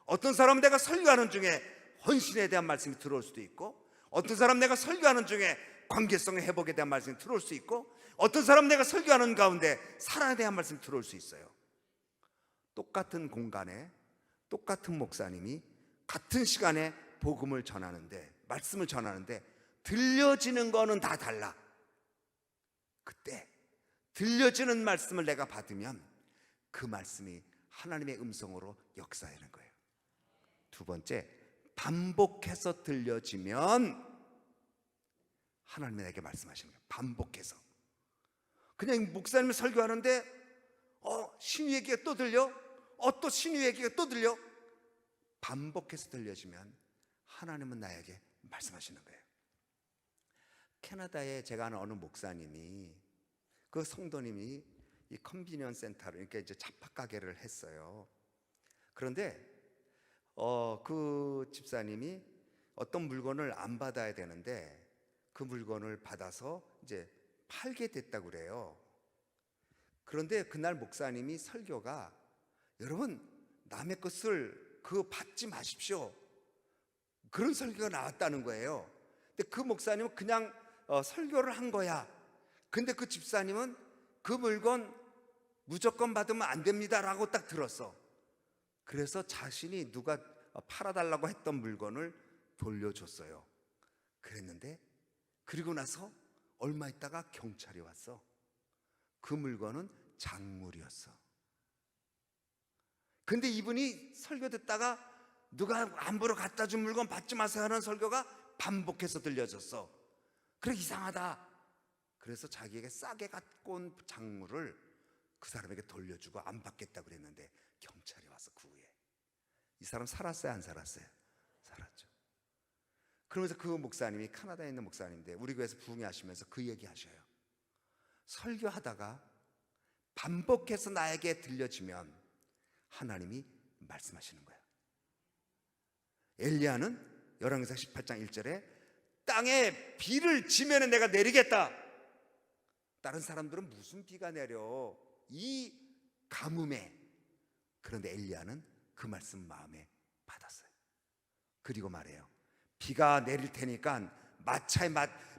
어떤 사람은 내가 설교하는 중에 헌신에 대한 말씀이 들어올 수도 있고, 어떤 사람은 내가 설교하는 중에 관계성의 회복에 대한 말씀이 들어올 수 있고, 어떤 사람은 내가 설교하는 가운데 사랑에 대한 말씀이 들어올 수 있어요. 똑같은 공간에 똑같은 목사님이 같은 시간에 복음을 전하는데, 말씀을 전하는데 들려지는 거는 다 달라. 그때 들려지는 말씀을 내가 받으면 그 말씀이 하나님의 음성으로 역사하는 거예요. 두 번째, 반복해서 들려지면 하나님이 내게 말씀하시는 거예요. 반복해서. 그냥 목사님이 설교하는데 신유 얘기가 또 들려? 또 신유 얘기가 또 들려? 반복해서 들려지면 하나님은 나에게 말씀하시는 거예요. 캐나다에 제가 아는 어느 목사님이, 그 성도님이 이 컨비니언스 센터를, 그러니까 이제 잡화 가게를 했어요. 그런데 그 집사님이 어떤 물건을 안 받아야 되는데 그 물건을 받아서 이제 팔게 됐다고 그래요. 그런데 그날 목사님이 설교가, 여러분 남의 것을 받지 마십시오, 그런 설교가 나왔다는 거예요. 근데 그 목사님은 그냥 설교를 한 거야. 근데 그 집사님은 그 물건 무조건 받으면 안 됩니다라고 딱 들었어. 그래서 자신이 누가 팔아달라고 했던 물건을 돌려줬어요. 그랬는데 그리고 나서 얼마 있다가 경찰이 왔어. 그 물건은 작물이었어. 근데 이분이 설교 듣다가 누가 함부로 갖다 준 물건 받지 마세요 하는 설교가 반복해서 들려졌어. 그래, 이상하다. 그래서 자기에게 싸게 갖고 온 작물을 그 사람에게 돌려주고 안 받겠다고 그랬는데 경찰이 와서 그 후에. 이 사람 살았어요, 안 살았어요? 살았죠. 그러면서 그 목사님이 캐나다에 있는 목사님인데 우리 교회에서 부흥하시면서 그 얘기 하셔요. 설교하다가 반복해서 나에게 들려지면 하나님이 말씀하시는 거예요. 엘리야는 열왕기상 18장 1절에 땅에 비를 지면에 내가 내리겠다. 다른 사람들은 무슨 비가 내려, 이 가뭄에. 그런데 엘리야는 그 말씀 마음에 받았어요. 그리고 말해요. 비가 내릴 테니까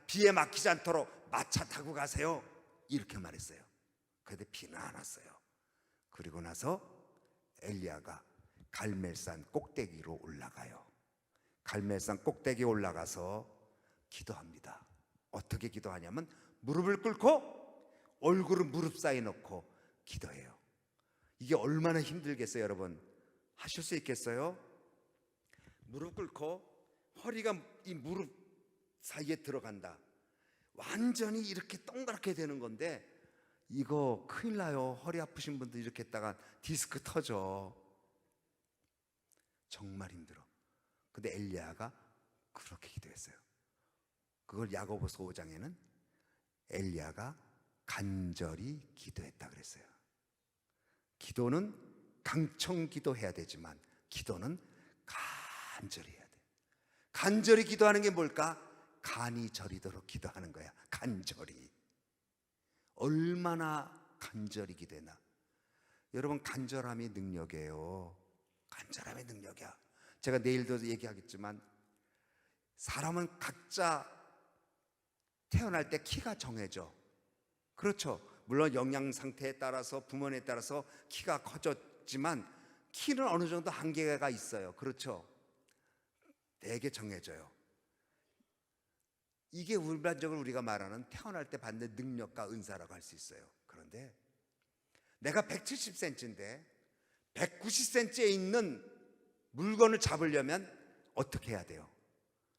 비에 막히지 않도록 마차 타고 가세요, 이렇게 말했어요. 그런데 비는 안 왔어요. 그리고 나서 엘리야가 갈멜산 꼭대기로 올라가요. 갈멜산 꼭대기에 올라가서 기도합니다. 어떻게 기도하냐면 무릎을 꿇고 얼굴을 무릎 사이에 넣고 기도해요. 이게 얼마나 힘들겠어요, 여러분? 하실 수 있겠어요? 무릎 꿇고 허리가 이 무릎 사이에 들어간다. 완전히 이렇게 동그랗게 되는 건데 이거 큰일 나요. 허리 아프신 분들 이렇게 했다가 디스크 터져. 정말 힘들어. 근데 엘리야가 그렇게 기도했어요. 그걸 야고보서 5장에는 엘리야가 간절히 기도했다 그랬어요. 기도는 강청 기도해야 되지만 기도는 간절히 해야 돼. 간절히 기도하는 게 뭘까? 간이 저리도록 기도하는 거야. 간절히. 얼마나 간절히 기도했나. 여러분, 간절함이 능력이에요. 간절함의 능력이야. 제가 내일도 얘기하겠지만 사람은 각자 태어날 때 키가 정해져. 그렇죠. 물론 영양 상태에 따라서 부모에 따라서 키가 커졌지만 키는 어느 정도 한계가 있어요. 그렇죠. 되게 정해져요. 이게 일반적으로 우리가 말하는 태어날 때 받는 능력과 은사라고 할 수 있어요. 그런데 내가 170cm인데 190cm에 있는 물건을 잡으려면 어떻게 해야 돼요?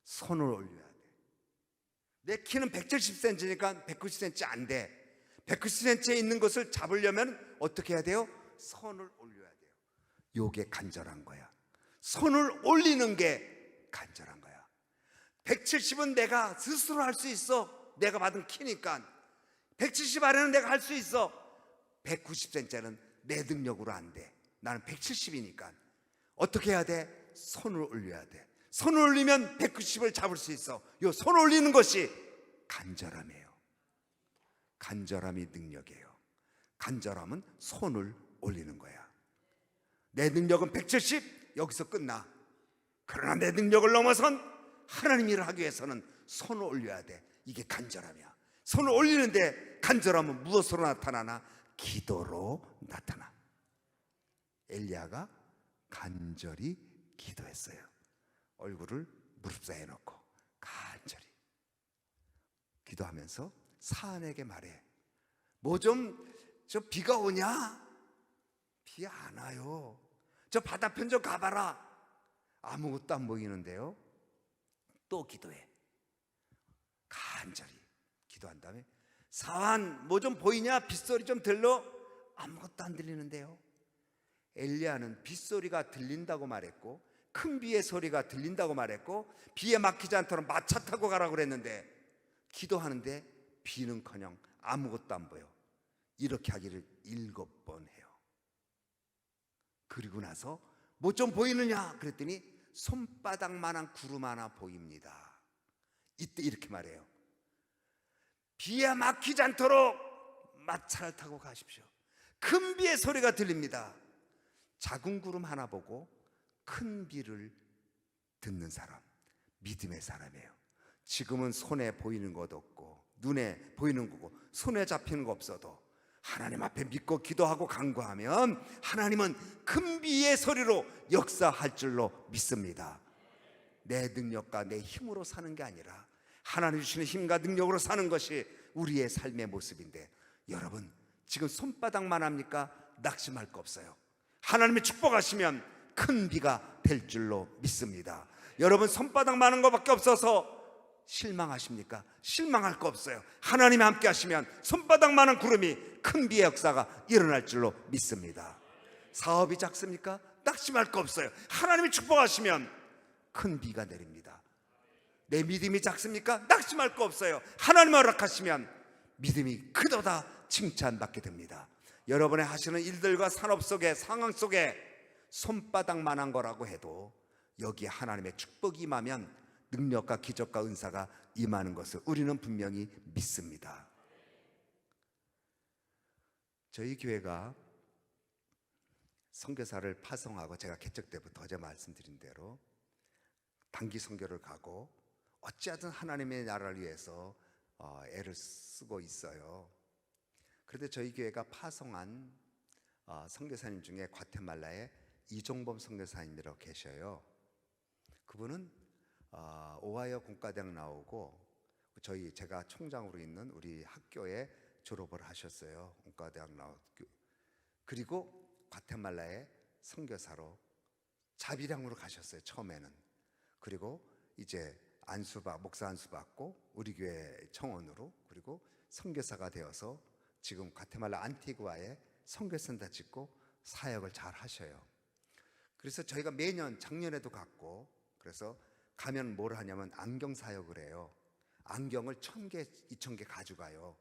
손을 올려야 돼. 내 키는 170cm니까 190cm 안 돼. 190cm에 있는 것을 잡으려면 어떻게 해야 돼요? 손을 올려야 돼요. 요게 간절한 거야. 손을 올리는 게 간절한 거야. 170은 내가 스스로 할 수 있어. 내가 받은 키니까. 170 아래는 내가 할 수 있어. 190cm는 내 능력으로 안 돼. 나는 170이니까 어떻게 해야 돼? 손을 올려야 돼. 손을 올리면 190을 잡을 수 있어. 요 손 올리는 것이 간절함이에요. 간절함이 능력이에요. 간절함은 손을 올리는 거야. 내 능력은 170, 여기서 끝나. 그러나 내 능력을 넘어선 하나님 일을 하기 위해서는 손을 올려야 돼. 이게 간절함이야. 손을 올리는데 간절함은 무엇으로 나타나나? 기도로 나타나. 엘리야가 간절히 기도했어요. 얼굴을 무릎 사이에 놓고 간절히 기도하면서 사안에게 말해. 뭐 좀 저 비가 오냐? 비 안 와요. 저 바다편 좀 가봐라. 아무것도 안 보이는데요. 또 기도해. 간절히 기도한 다음에 사안 뭐 좀 보이냐? 빗소리 좀 들러? 아무것도 안 들리는데요. 엘리야는 빗소리가 들린다고 말했고 큰 비의 소리가 들린다고 말했고 비에 막히지 않도록 마차 타고 가라고 그랬는데 기도하는데 비는커녕 아무것도 안 보여. 이렇게 하기를 7번 해요. 그리고 나서 뭐 좀 보이느냐? 그랬더니 손바닥만한 구름 하나 보입니다. 이때 이렇게 말해요. 비에 막히지 않도록 마차를 타고 가십시오. 큰 비의 소리가 들립니다. 작은 구름 하나 보고 큰 비를 듣는 사람, 믿음의 사람이에요. 지금은 손에 보이는 것 없고 눈에 보이는 거고 손에 잡히는 거 없어도 하나님 앞에 믿고 기도하고 간구하면 하나님은 큰 비의 소리로 역사할 줄로 믿습니다. 내 능력과 내 힘으로 사는 게 아니라 하나님 주시는 힘과 능력으로 사는 것이 우리의 삶의 모습인데, 여러분 지금 손바닥만 합니까? 낙심할 거 없어요. 하나님이 축복하시면 큰 비가 될 줄로 믿습니다. 여러분 손바닥만 하는 것밖에 없어서 실망하십니까? 실망할 거 없어요. 하나님이 함께 하시면 손바닥만한 구름이 큰 비의 역사가 일어날 줄로 믿습니다. 사업이 작습니까? 낙심할 거 없어요. 하나님이 축복하시면 큰 비가 내립니다. 내 믿음이 작습니까? 낙심할 거 없어요. 하나님이 허락하시면 믿음이 크도다 칭찬받게 됩니다. 여러분의 하시는 일들과 산업 속에 상황 속에 손바닥만한 거라고 해도 여기에 하나님의 축복이 임하면 능력과 기적과 은사가 임하는 것을 우리는 분명히 믿습니다. 저희 교회가 선교사를 파송하고 제가 개척 때부터 어제 말씀드린 대로 단기 선교를 가고 어찌하든 하나님의 나라를 위해서 애를 쓰고 있어요. 그런데 저희 교회가 파송한 선교사님 중에 과테말라에 이종범 선교사님이라고 계셔요. 그분은 오하이오 공과대학 나오고 제가 총장으로 있는 우리 학교에 졸업을 하셨어요. 공과대학 나오고 그리고 과테말라에 선교사로 자비량으로 가셨어요. 처음에는. 그리고 이제 목사 안수 받고 우리 교회 청원으로 그리고 선교사가 되어서 지금 과테말라 안티구아에 선교센터 짓고 사역을 잘 하셔요. 그래서 저희가 매년 작년에도 갔고 그래서 가면 뭘 하냐면 안경 사역을 해요. 안경을 1000개, 2000개 가져가요.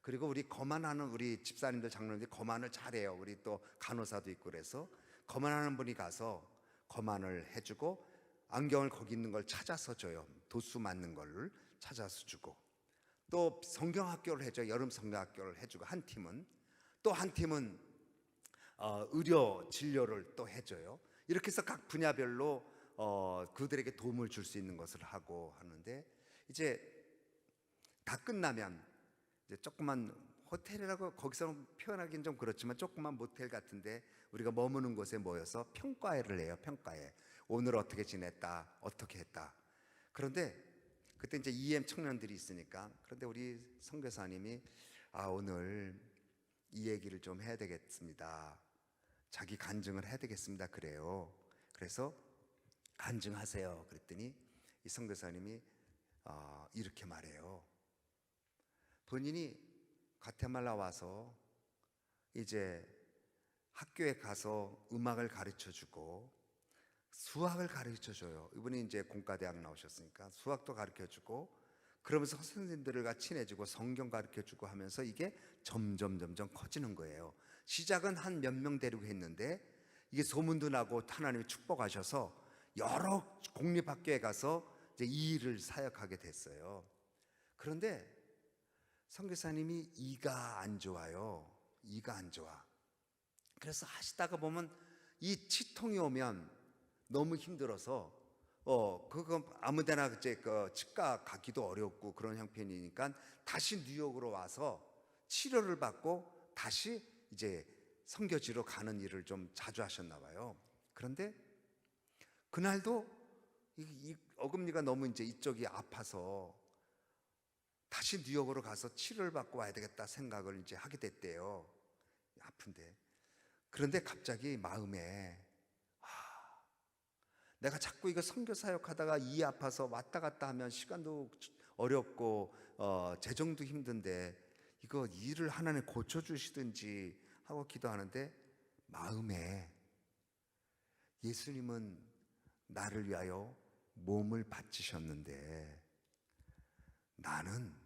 그리고 우리 거만하는 우리 집사님들 장로님들이 거만을 잘해요. 우리 또 간호사도 있고 그래서 거만하는 분이 가서 거만을 해주고 안경을 거기 있는 걸 찾아서 줘요. 도수 맞는 걸 찾아서 주고 또 성경학교를 해줘요. 여름 성경학교를 해주고 한 팀은 또 한 팀은 의료 진료를 또 해줘요. 이렇게 해서 각 분야별로 그들에게 도움을 줄 수 있는 것을 하고 하는데 이제 다 끝나면 이제 조그만 호텔이라고 거기서 표현하기는 좀 그렇지만 조그만 모텔 같은데 우리가 머무는 곳에 모여서 평가회를 해요. 평가회. 오늘 어떻게 지냈다, 어떻게 했다. 그런데 그때 이제 EM 청년들이 있으니까. 그런데 우리 선교사님이 오늘 이 얘기를 좀 해야 되겠습니다. 자기 간증을 해야 되겠습니다. 그래요. 그래서 간증하세요. 그랬더니 이 선교사님이 이렇게 말해요. 본인이 과테말라 와서 이제 학교에 가서 음악을 가르쳐주고 수학을 가르쳐줘요. 이분이 이제 공과대학 나오셨으니까 수학도 가르쳐주고, 그러면서 선생님들과 친해지고 성경 가르쳐주고 하면서 이게 점점 커지는 거예요. 시작은 한 몇 명 데리고 했는데 이게 소문도 나고 하나님이 축복하셔서 여러 공립학교에 가서 이제 이 일을 사역하게 됐어요. 그런데 선교사님이 이가 안 좋아요. 이가 안 좋아. 그래서 하시다가 보면 이 치통이 오면 너무 힘들어서 그거 아무데나 이제 그 치과 가기도 어렵고 그런 형편이니까 다시 뉴욕으로 와서 치료를 받고 다시 이제 선교지로 가는 일을 좀 자주 하셨나 봐요. 그런데 그날도 이 어금니가 너무 이제 이쪽이 아파서 다시 뉴욕으로 가서 치료를 받고 와야 되겠다 생각을 이제 하게 됐대요. 아픈데. 그런데 갑자기 마음에 내가 자꾸 이거 선교 사역하다가 이 아파서 왔다 갔다 하면 시간도 어렵고 재정도 힘든데 이거 일을 하나님 고쳐주시든지 하고 기도하는데 마음에 예수님은 나를 위하여 몸을 바치셨는데 나는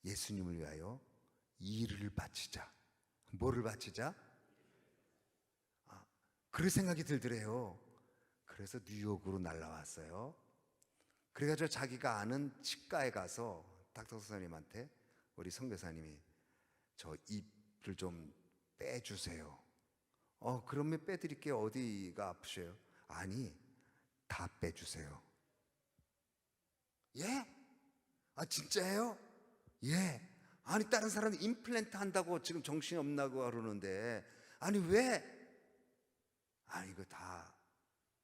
예수님을 위하여 일을 바치자. 뭐를 바치자? 그런 생각이 들더래요. 그래서 뉴욕으로 날라왔어요. 그래가지고 자기가 아는 치과에 가서 닥터 선생님한테 우리 선교사님이 저 입을 좀 빼주세요. 그러면 빼드릴게요. 어디가 아프세요? 아니, 다 빼주세요. 예? 진짜예요? 예. 아니 다른 사람이 임플란트 한다고 지금 정신이 없나고 그러는데 아니 왜? 이거 다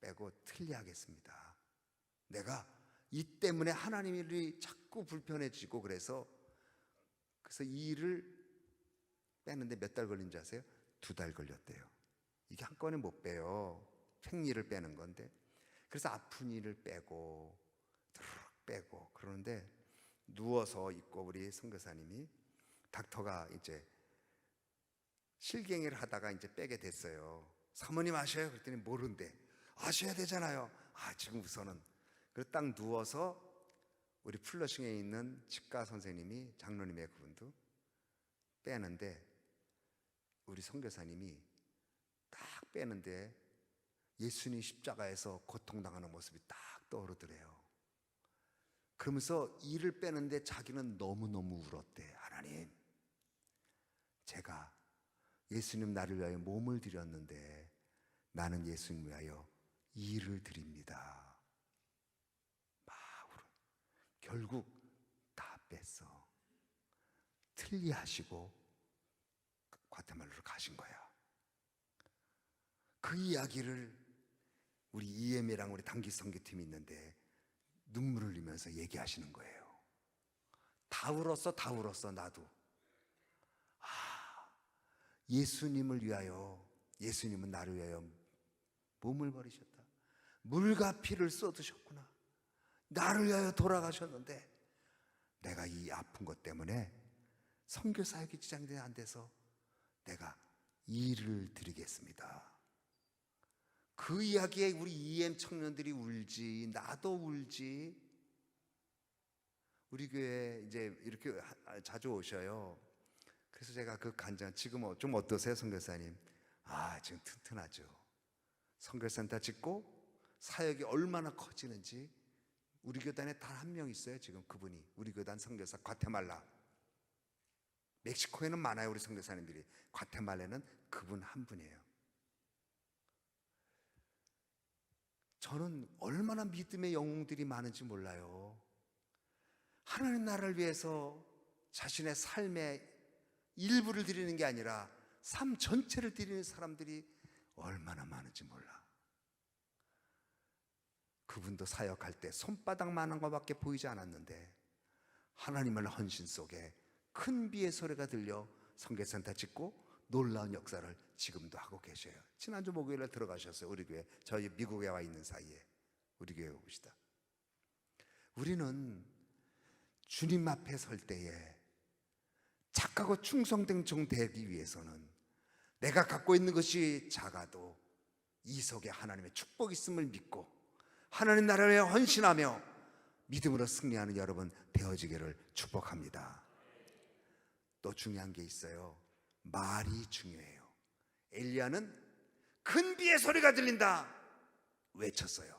빼고 틀리하겠습니다. 내가 이 때문에 하나님이 자꾸 불편해지고 그래서 이 일을 빼는데 몇 달 걸린 줄 아세요? 2달 걸렸대요. 이게 한꺼번에 못 빼요. 팽이를 빼는 건데. 그래서 아픈 이를 빼고 빼고 그러는데 누워서 있고 우리 선교사님이 닥터가 이제 실갱이를 하다가 이제 빼게 됐어요. 사모님 아셔요? 그랬더니 모른대. 아셔야 되잖아요. 지금 우선은. 그래서 딱 누워서 우리 플러싱에 있는 치과 선생님이 장로님의 그분도 빼는데 우리 선교사님이 딱 빼는데 예수님 십자가에서 고통당하는 모습이 딱 떠오르더래요. 그러면서 이를 빼는데 자기는 너무너무 울었대. 하나님, 제가 예수님 나를 위하여 몸을 드렸는데 나는 예수님 위하여 이를 드립니다. 막 울어. 결국 다 뺐어. 틀리하시고 과테말라로 가신 거야. 그 이야기를 우리 EM이랑 우리 단기 선교팀이 있는데 눈물을 흘리면서 얘기하시는 거예요. 다 울었어 나도. 예수님을 위하여, 예수님은 나를 위하여 몸을 버리셨다. 물과 피를 쏟으셨구나. 나를 위하여 돌아가셨는데 내가 이 아픈 것 때문에 선교 사역이 지장이 안 돼서 내가 일을 드리겠습니다. 그 이야기에 우리 EM 청년들이 울지, 나도 울지. 우리 교회 이제 이렇게 자주 오셔요. 그래서 제가 그 간증, 지금 좀 어떠세요, 선교사님? 지금 튼튼하죠. 선교센터 짓고 사역이 얼마나 커지는지. 우리 교단에 단 한 명 있어요. 지금 그분이 우리 교단 선교사 과테말라. 멕시코에는 많아요, 우리 선교사님들이. 과테말라는 그분 한 분이에요. 저는 얼마나 믿음의 영웅들이 많은지 몰라요. 하나님 나라를 위해서 자신의 삶의 일부를 드리는 게 아니라 삶 전체를 드리는 사람들이 얼마나 많은지 몰라. 그분도 사역할 때 손바닥만한 것밖에 보이지 않았는데 하나님의 헌신 속에 큰 비의 소리가 들려 선교센터 짓고 놀라운 역사를 지금도 하고 계셔요. 지난주 목요일에 들어가셨어요. 우리 교회, 저희 미국에 와 있는 사이에 우리 교회 옵시다. 우리는 주님 앞에 설 때에 착하고 충성된 종 되기 위해서는 내가 갖고 있는 것이 작아도 이 속에 하나님의 축복이 있음을 믿고 하나님 나라에 헌신하며 믿음으로 승리하는 여러분 되어지기를 축복합니다. 또 중요한 게 있어요. 말이 중요해요. 엘리야는 큰 비의 소리가 들린다 외쳤어요.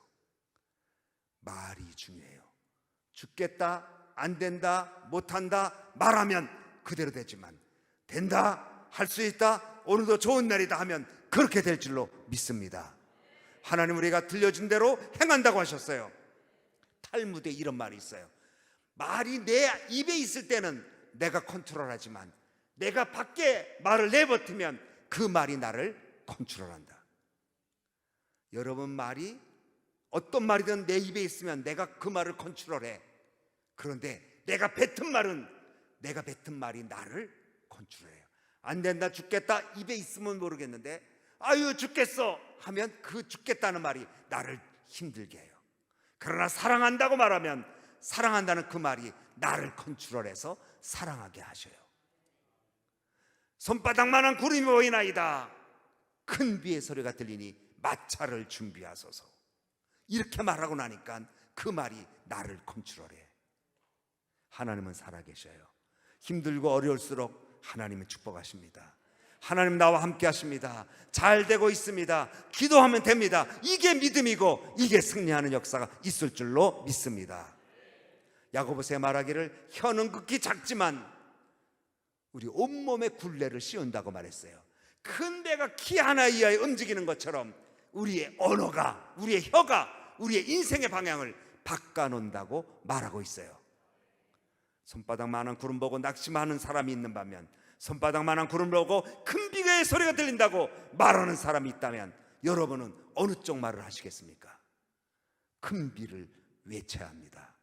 말이 중요해요. 죽겠다, 안 된다, 못한다 말하면 그대로 되지만 된다, 할 수 있다, 오늘도 좋은 날이다 하면 그렇게 될 줄로 믿습니다. 하나님 우리가 들려준 대로 행한다고 하셨어요. 탈무드에 이런 말이 있어요. 말이 내 입에 있을 때는 내가 컨트롤하지만 내가 밖에 말을 내뱉으면 그 말이 나를 컨트롤한다. 여러분 말이 어떤 말이든 내 입에 있으면 내가 그 말을 컨트롤해. 그런데 내가 뱉은 말이 나를 컨트롤해요. 안 된다, 죽겠다 입에 있으면 모르겠는데 아유 죽겠어 하면 그 죽겠다는 말이 나를 힘들게 해요. 그러나 사랑한다고 말하면 사랑한다는 그 말이 나를 컨트롤해서 사랑하게 하셔요. 손바닥만한 구름이 보이나이다. 큰 비의 소리가 들리니 마차를 준비하소서. 이렇게 말하고 나니까 그 말이 나를 컨트롤해. 하나님은 살아계셔요. 힘들고 어려울수록 하나님은 축복하십니다. 하나님 나와 함께 하십니다. 잘 되고 있습니다. 기도하면 됩니다. 이게 믿음이고 이게 승리하는 역사가 있을 줄로 믿습니다. 야고보서에 말하기를 혀는 극히 작지만 우리 온몸에 굴레를 씌운다고 말했어요. 큰 배가 키 하나 이하에 움직이는 것처럼 우리의 언어가, 우리의 혀가 우리의 인생의 방향을 바꿔놓는다고 말하고 있어요. 손바닥만한 구름 보고 낙심하는 사람이 있는 반면 손바닥만한 구름 보고 큰 비의 소리가 들린다고 말하는 사람이 있다면 여러분은 어느 쪽 말을 하시겠습니까? 큰 비를 외쳐야 합니다.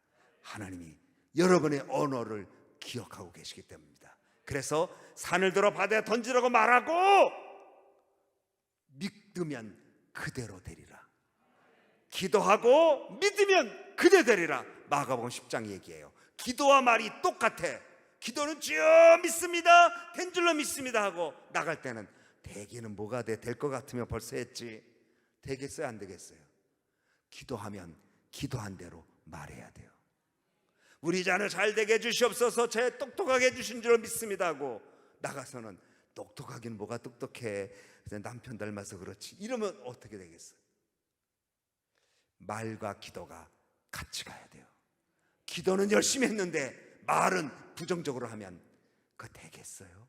하나님이 여러분의 언어를 기억하고 계시기 때문입니다. 그래서 산을 들어 바다에 던지라고 말하고 믿으면 그대로 되리라. 기도하고 믿으면 그대로 되리라. 마가복음 10장 얘기예요. 기도와 말이 똑같아. 기도는 주여 믿습니다, 된 줄로 믿습니다 하고 나갈 때는 되기는 뭐가 될 것 같으면 벌써 했지. 되겠어요, 안 되겠어요? 기도하면 기도한 대로 말해야 돼요. 우리 자녀 잘 되게 해주시옵소서, 제 똑똑하게 해주신 줄로 믿습니다 하고 나가서는 똑똑하긴 뭐가 똑똑해, 남편 닮아서 그렇지 이러면 어떻게 되겠어요? 말과 기도가 같이 가야 돼요. 기도는 열심히 했는데 말은 부정적으로 하면 그거 되겠어요?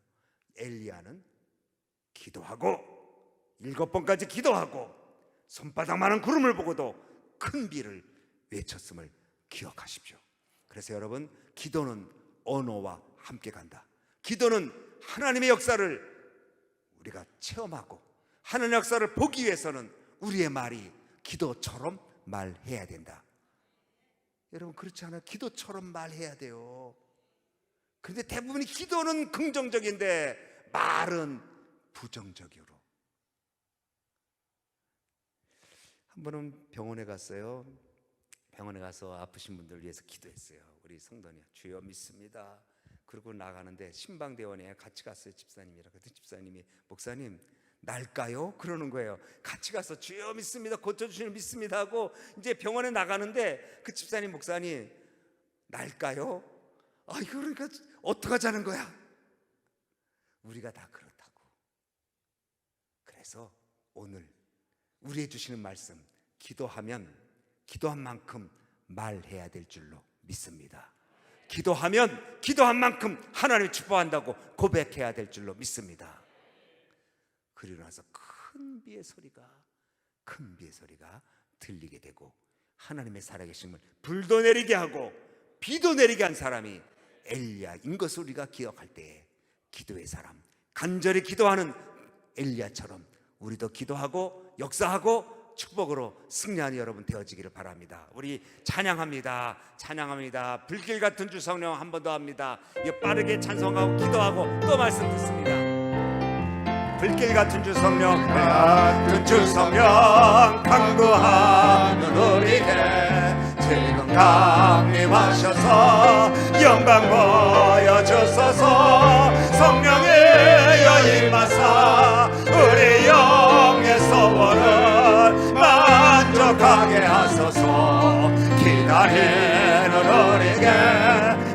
엘리야는 기도하고 7번까지 기도하고 손바닥만한 구름을 보고도 큰 비를 외쳤음을 기억하십시오. 그래서 여러분, 기도는 언어와 함께 간다. 기도는 하나님의 역사를 우리가 체험하고 하나님의 역사를 보기 위해서는 우리의 말이 기도처럼 말해야 된다. 여러분 그렇지 않아요? 기도처럼 말해야 돼요. 그런데 대부분이 기도는 긍정적인데 말은 부정적으로. 한 번은 병원에 갔어요. 병원에 가서 아프신 분들 위해서 기도했어요. 우리 성도님 주여 믿습니다. 그러고 나가는데 신방대원에 같이 갔어요. 집사님이랑. 그랬더니 집사님이 목사님 날까요? 그러는 거예요. 같이 가서 주여 믿습니다, 고쳐주시는 믿습니다 하고 이제 병원에 나가는데 그 집사님 목사님 날까요? 아 이거 그러니까 어떡하자는 거야? 우리가 다 그렇다고. 그래서 오늘 우리의 주시는 말씀, 기도하면 기도한 만큼 말해야 될 줄로 믿습니다. 기도하면 기도한 만큼 하나님을 축복한다고 고백해야 될 줄로 믿습니다. 그리고 나서 큰 비의 소리가 들리게 되고 하나님의 살아계심을 불도 내리게 하고 비도 내리게 한 사람이 엘리야인 것을 우리가 기억할 때에 기도의 사람, 간절히 기도하는 엘리야처럼 우리도 기도하고 역사하고 축복으로 승리하는 여러분 되어지기를 바랍니다. 우리 찬양합니다. 찬양합니다. 불길 같은 주 성령 한 번 더 합니다. 이거 빠르게 찬송하고 기도하고 또 말씀 듣습니다. 불길 같은 주 성령, 같은 주 성령, 강구하는 우리에게 지금 강림하셔서 영광 보여주소서. 성령의 여임하사 우리 영의 소원을 만족하게 하소서. 기다리는 우리에게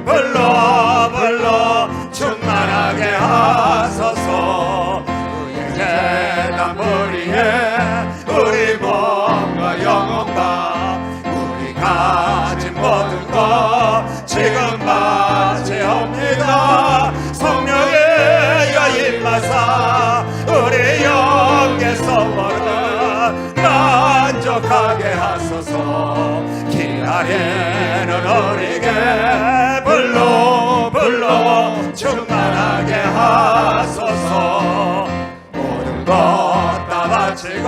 불러 불러 충만하게 하소서. 재단 머리에 우리 몸과 영혼과 우리 가진 모든 것 지금 바치옵니다. 성령의 여임하사 우리 영의 소원을 만족하게 하소서. 기다리는 우리에게 불러 불러 충만하게 하소서. 모든 것 다 바치고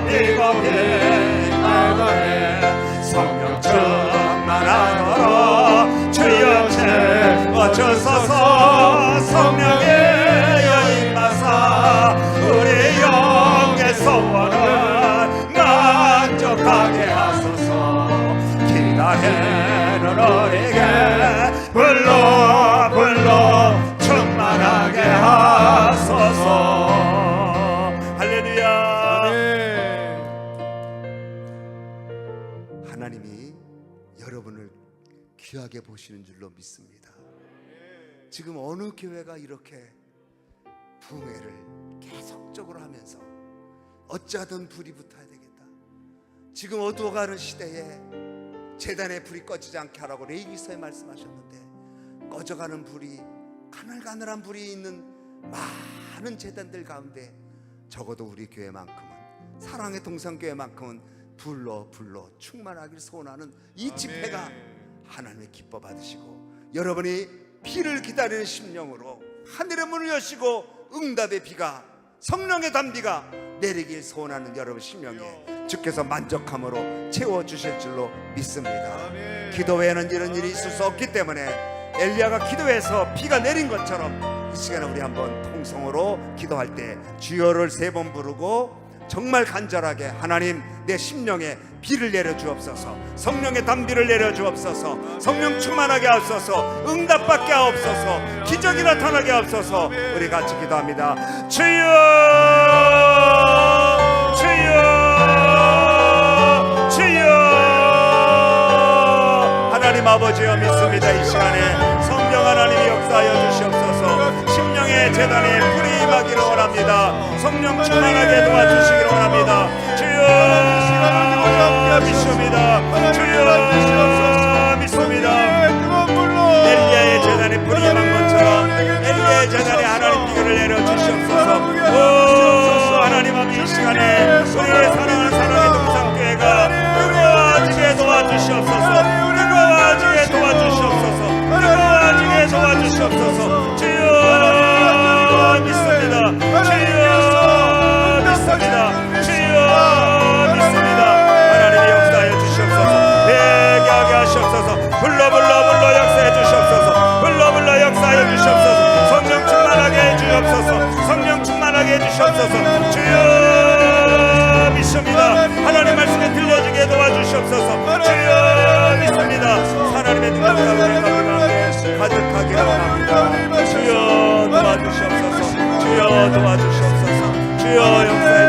비고비 말거리 성령 충만하도록 주여 채워주소서. 성령의 여임하사 우리 영의 소원을 만족하게 하소서. 기다리는 우리에게 불러 불러 충만하게 하소서. 하나님이 여러분을 귀하게 보시는 줄로 믿습니다. 지금 어느 교회가 이렇게 부흥회를 계속적으로 하면서 어찌하든 불이 붙어야 되겠다, 지금 어두워가는 시대에 제단의 불이 꺼지지 않게 하라고 레위기서에 말씀하셨는데, 꺼져가는 불이, 가늘가늘한 불이 있는 많은 제단들 가운데 적어도 우리 교회만큼은, 사랑의 동산교회만큼은 불러 충만하길 소원하는 이 집회가 하나님의 기뻐 받으시고, 여러분이 비를 기다리는 심령으로 하늘의 문을 여시고 응답의 비가, 성령의 단비가 내리길 소원하는 여러분 심령에 주께서 만족함으로 채워주실 줄로 믿습니다. 기도 외에는 이런 일이 있을 수 없기 때문에 엘리야가 기도해서 비가 내린 것처럼 이 시간에 우리 한번 통성으로 기도할 때 주여를 3번 부르고 정말 간절하게, 하나님 내 심령에 비를 내려주옵소서, 성령의 단비를 내려주옵소서, 성령 충만하게 하옵소서, 응답받게 하옵소서, 기적이 나타나게 하옵소서. 우리 같이 기도합니다. 주여 주여 주여. 하나님 아버지여 믿습니다. 이 시간에 성령 하나님이 역사하여 주시옵소서. 심령의 재단에 불이 임하기를 원합니다. 성령 충만하게 도와주시기를 원합니다. 주여 믿습니다. 주여 믿습니다. 엘리야의 재단에 불이 임한 것처럼 엘리야의 재단에 하나님 비결을 내려주시옵소서. 오 하나님 아버지, 이 시간에 우리의 사랑하는 사랑의 동산교회가 뜨거워지게 도와주시옵소서. 뜨거워지게 도와주시옵소서. 뜨거워지게 도와주시옵소서. 주여 믿습니다. 주여 믿습니다. 주여 믿습니다. 하나님의 역사하여 주시옵소서. 회개하게 하시옵소서. 불러 역사해 주시옵소서. 불러 역사하여 주시옵소서. 성령 충만하게 해 주시옵소서. 성령 충만하게 해 주시옵소서. 주여 믿습니다. 하나님 말씀에 들려지게 도와주시옵소서. 주여 믿습니다. 하나님의 능력과 은혜가 가득하게 원합니다. 주여 도와주시옵소서. 주여 도와주시옵소서. 주여 역사해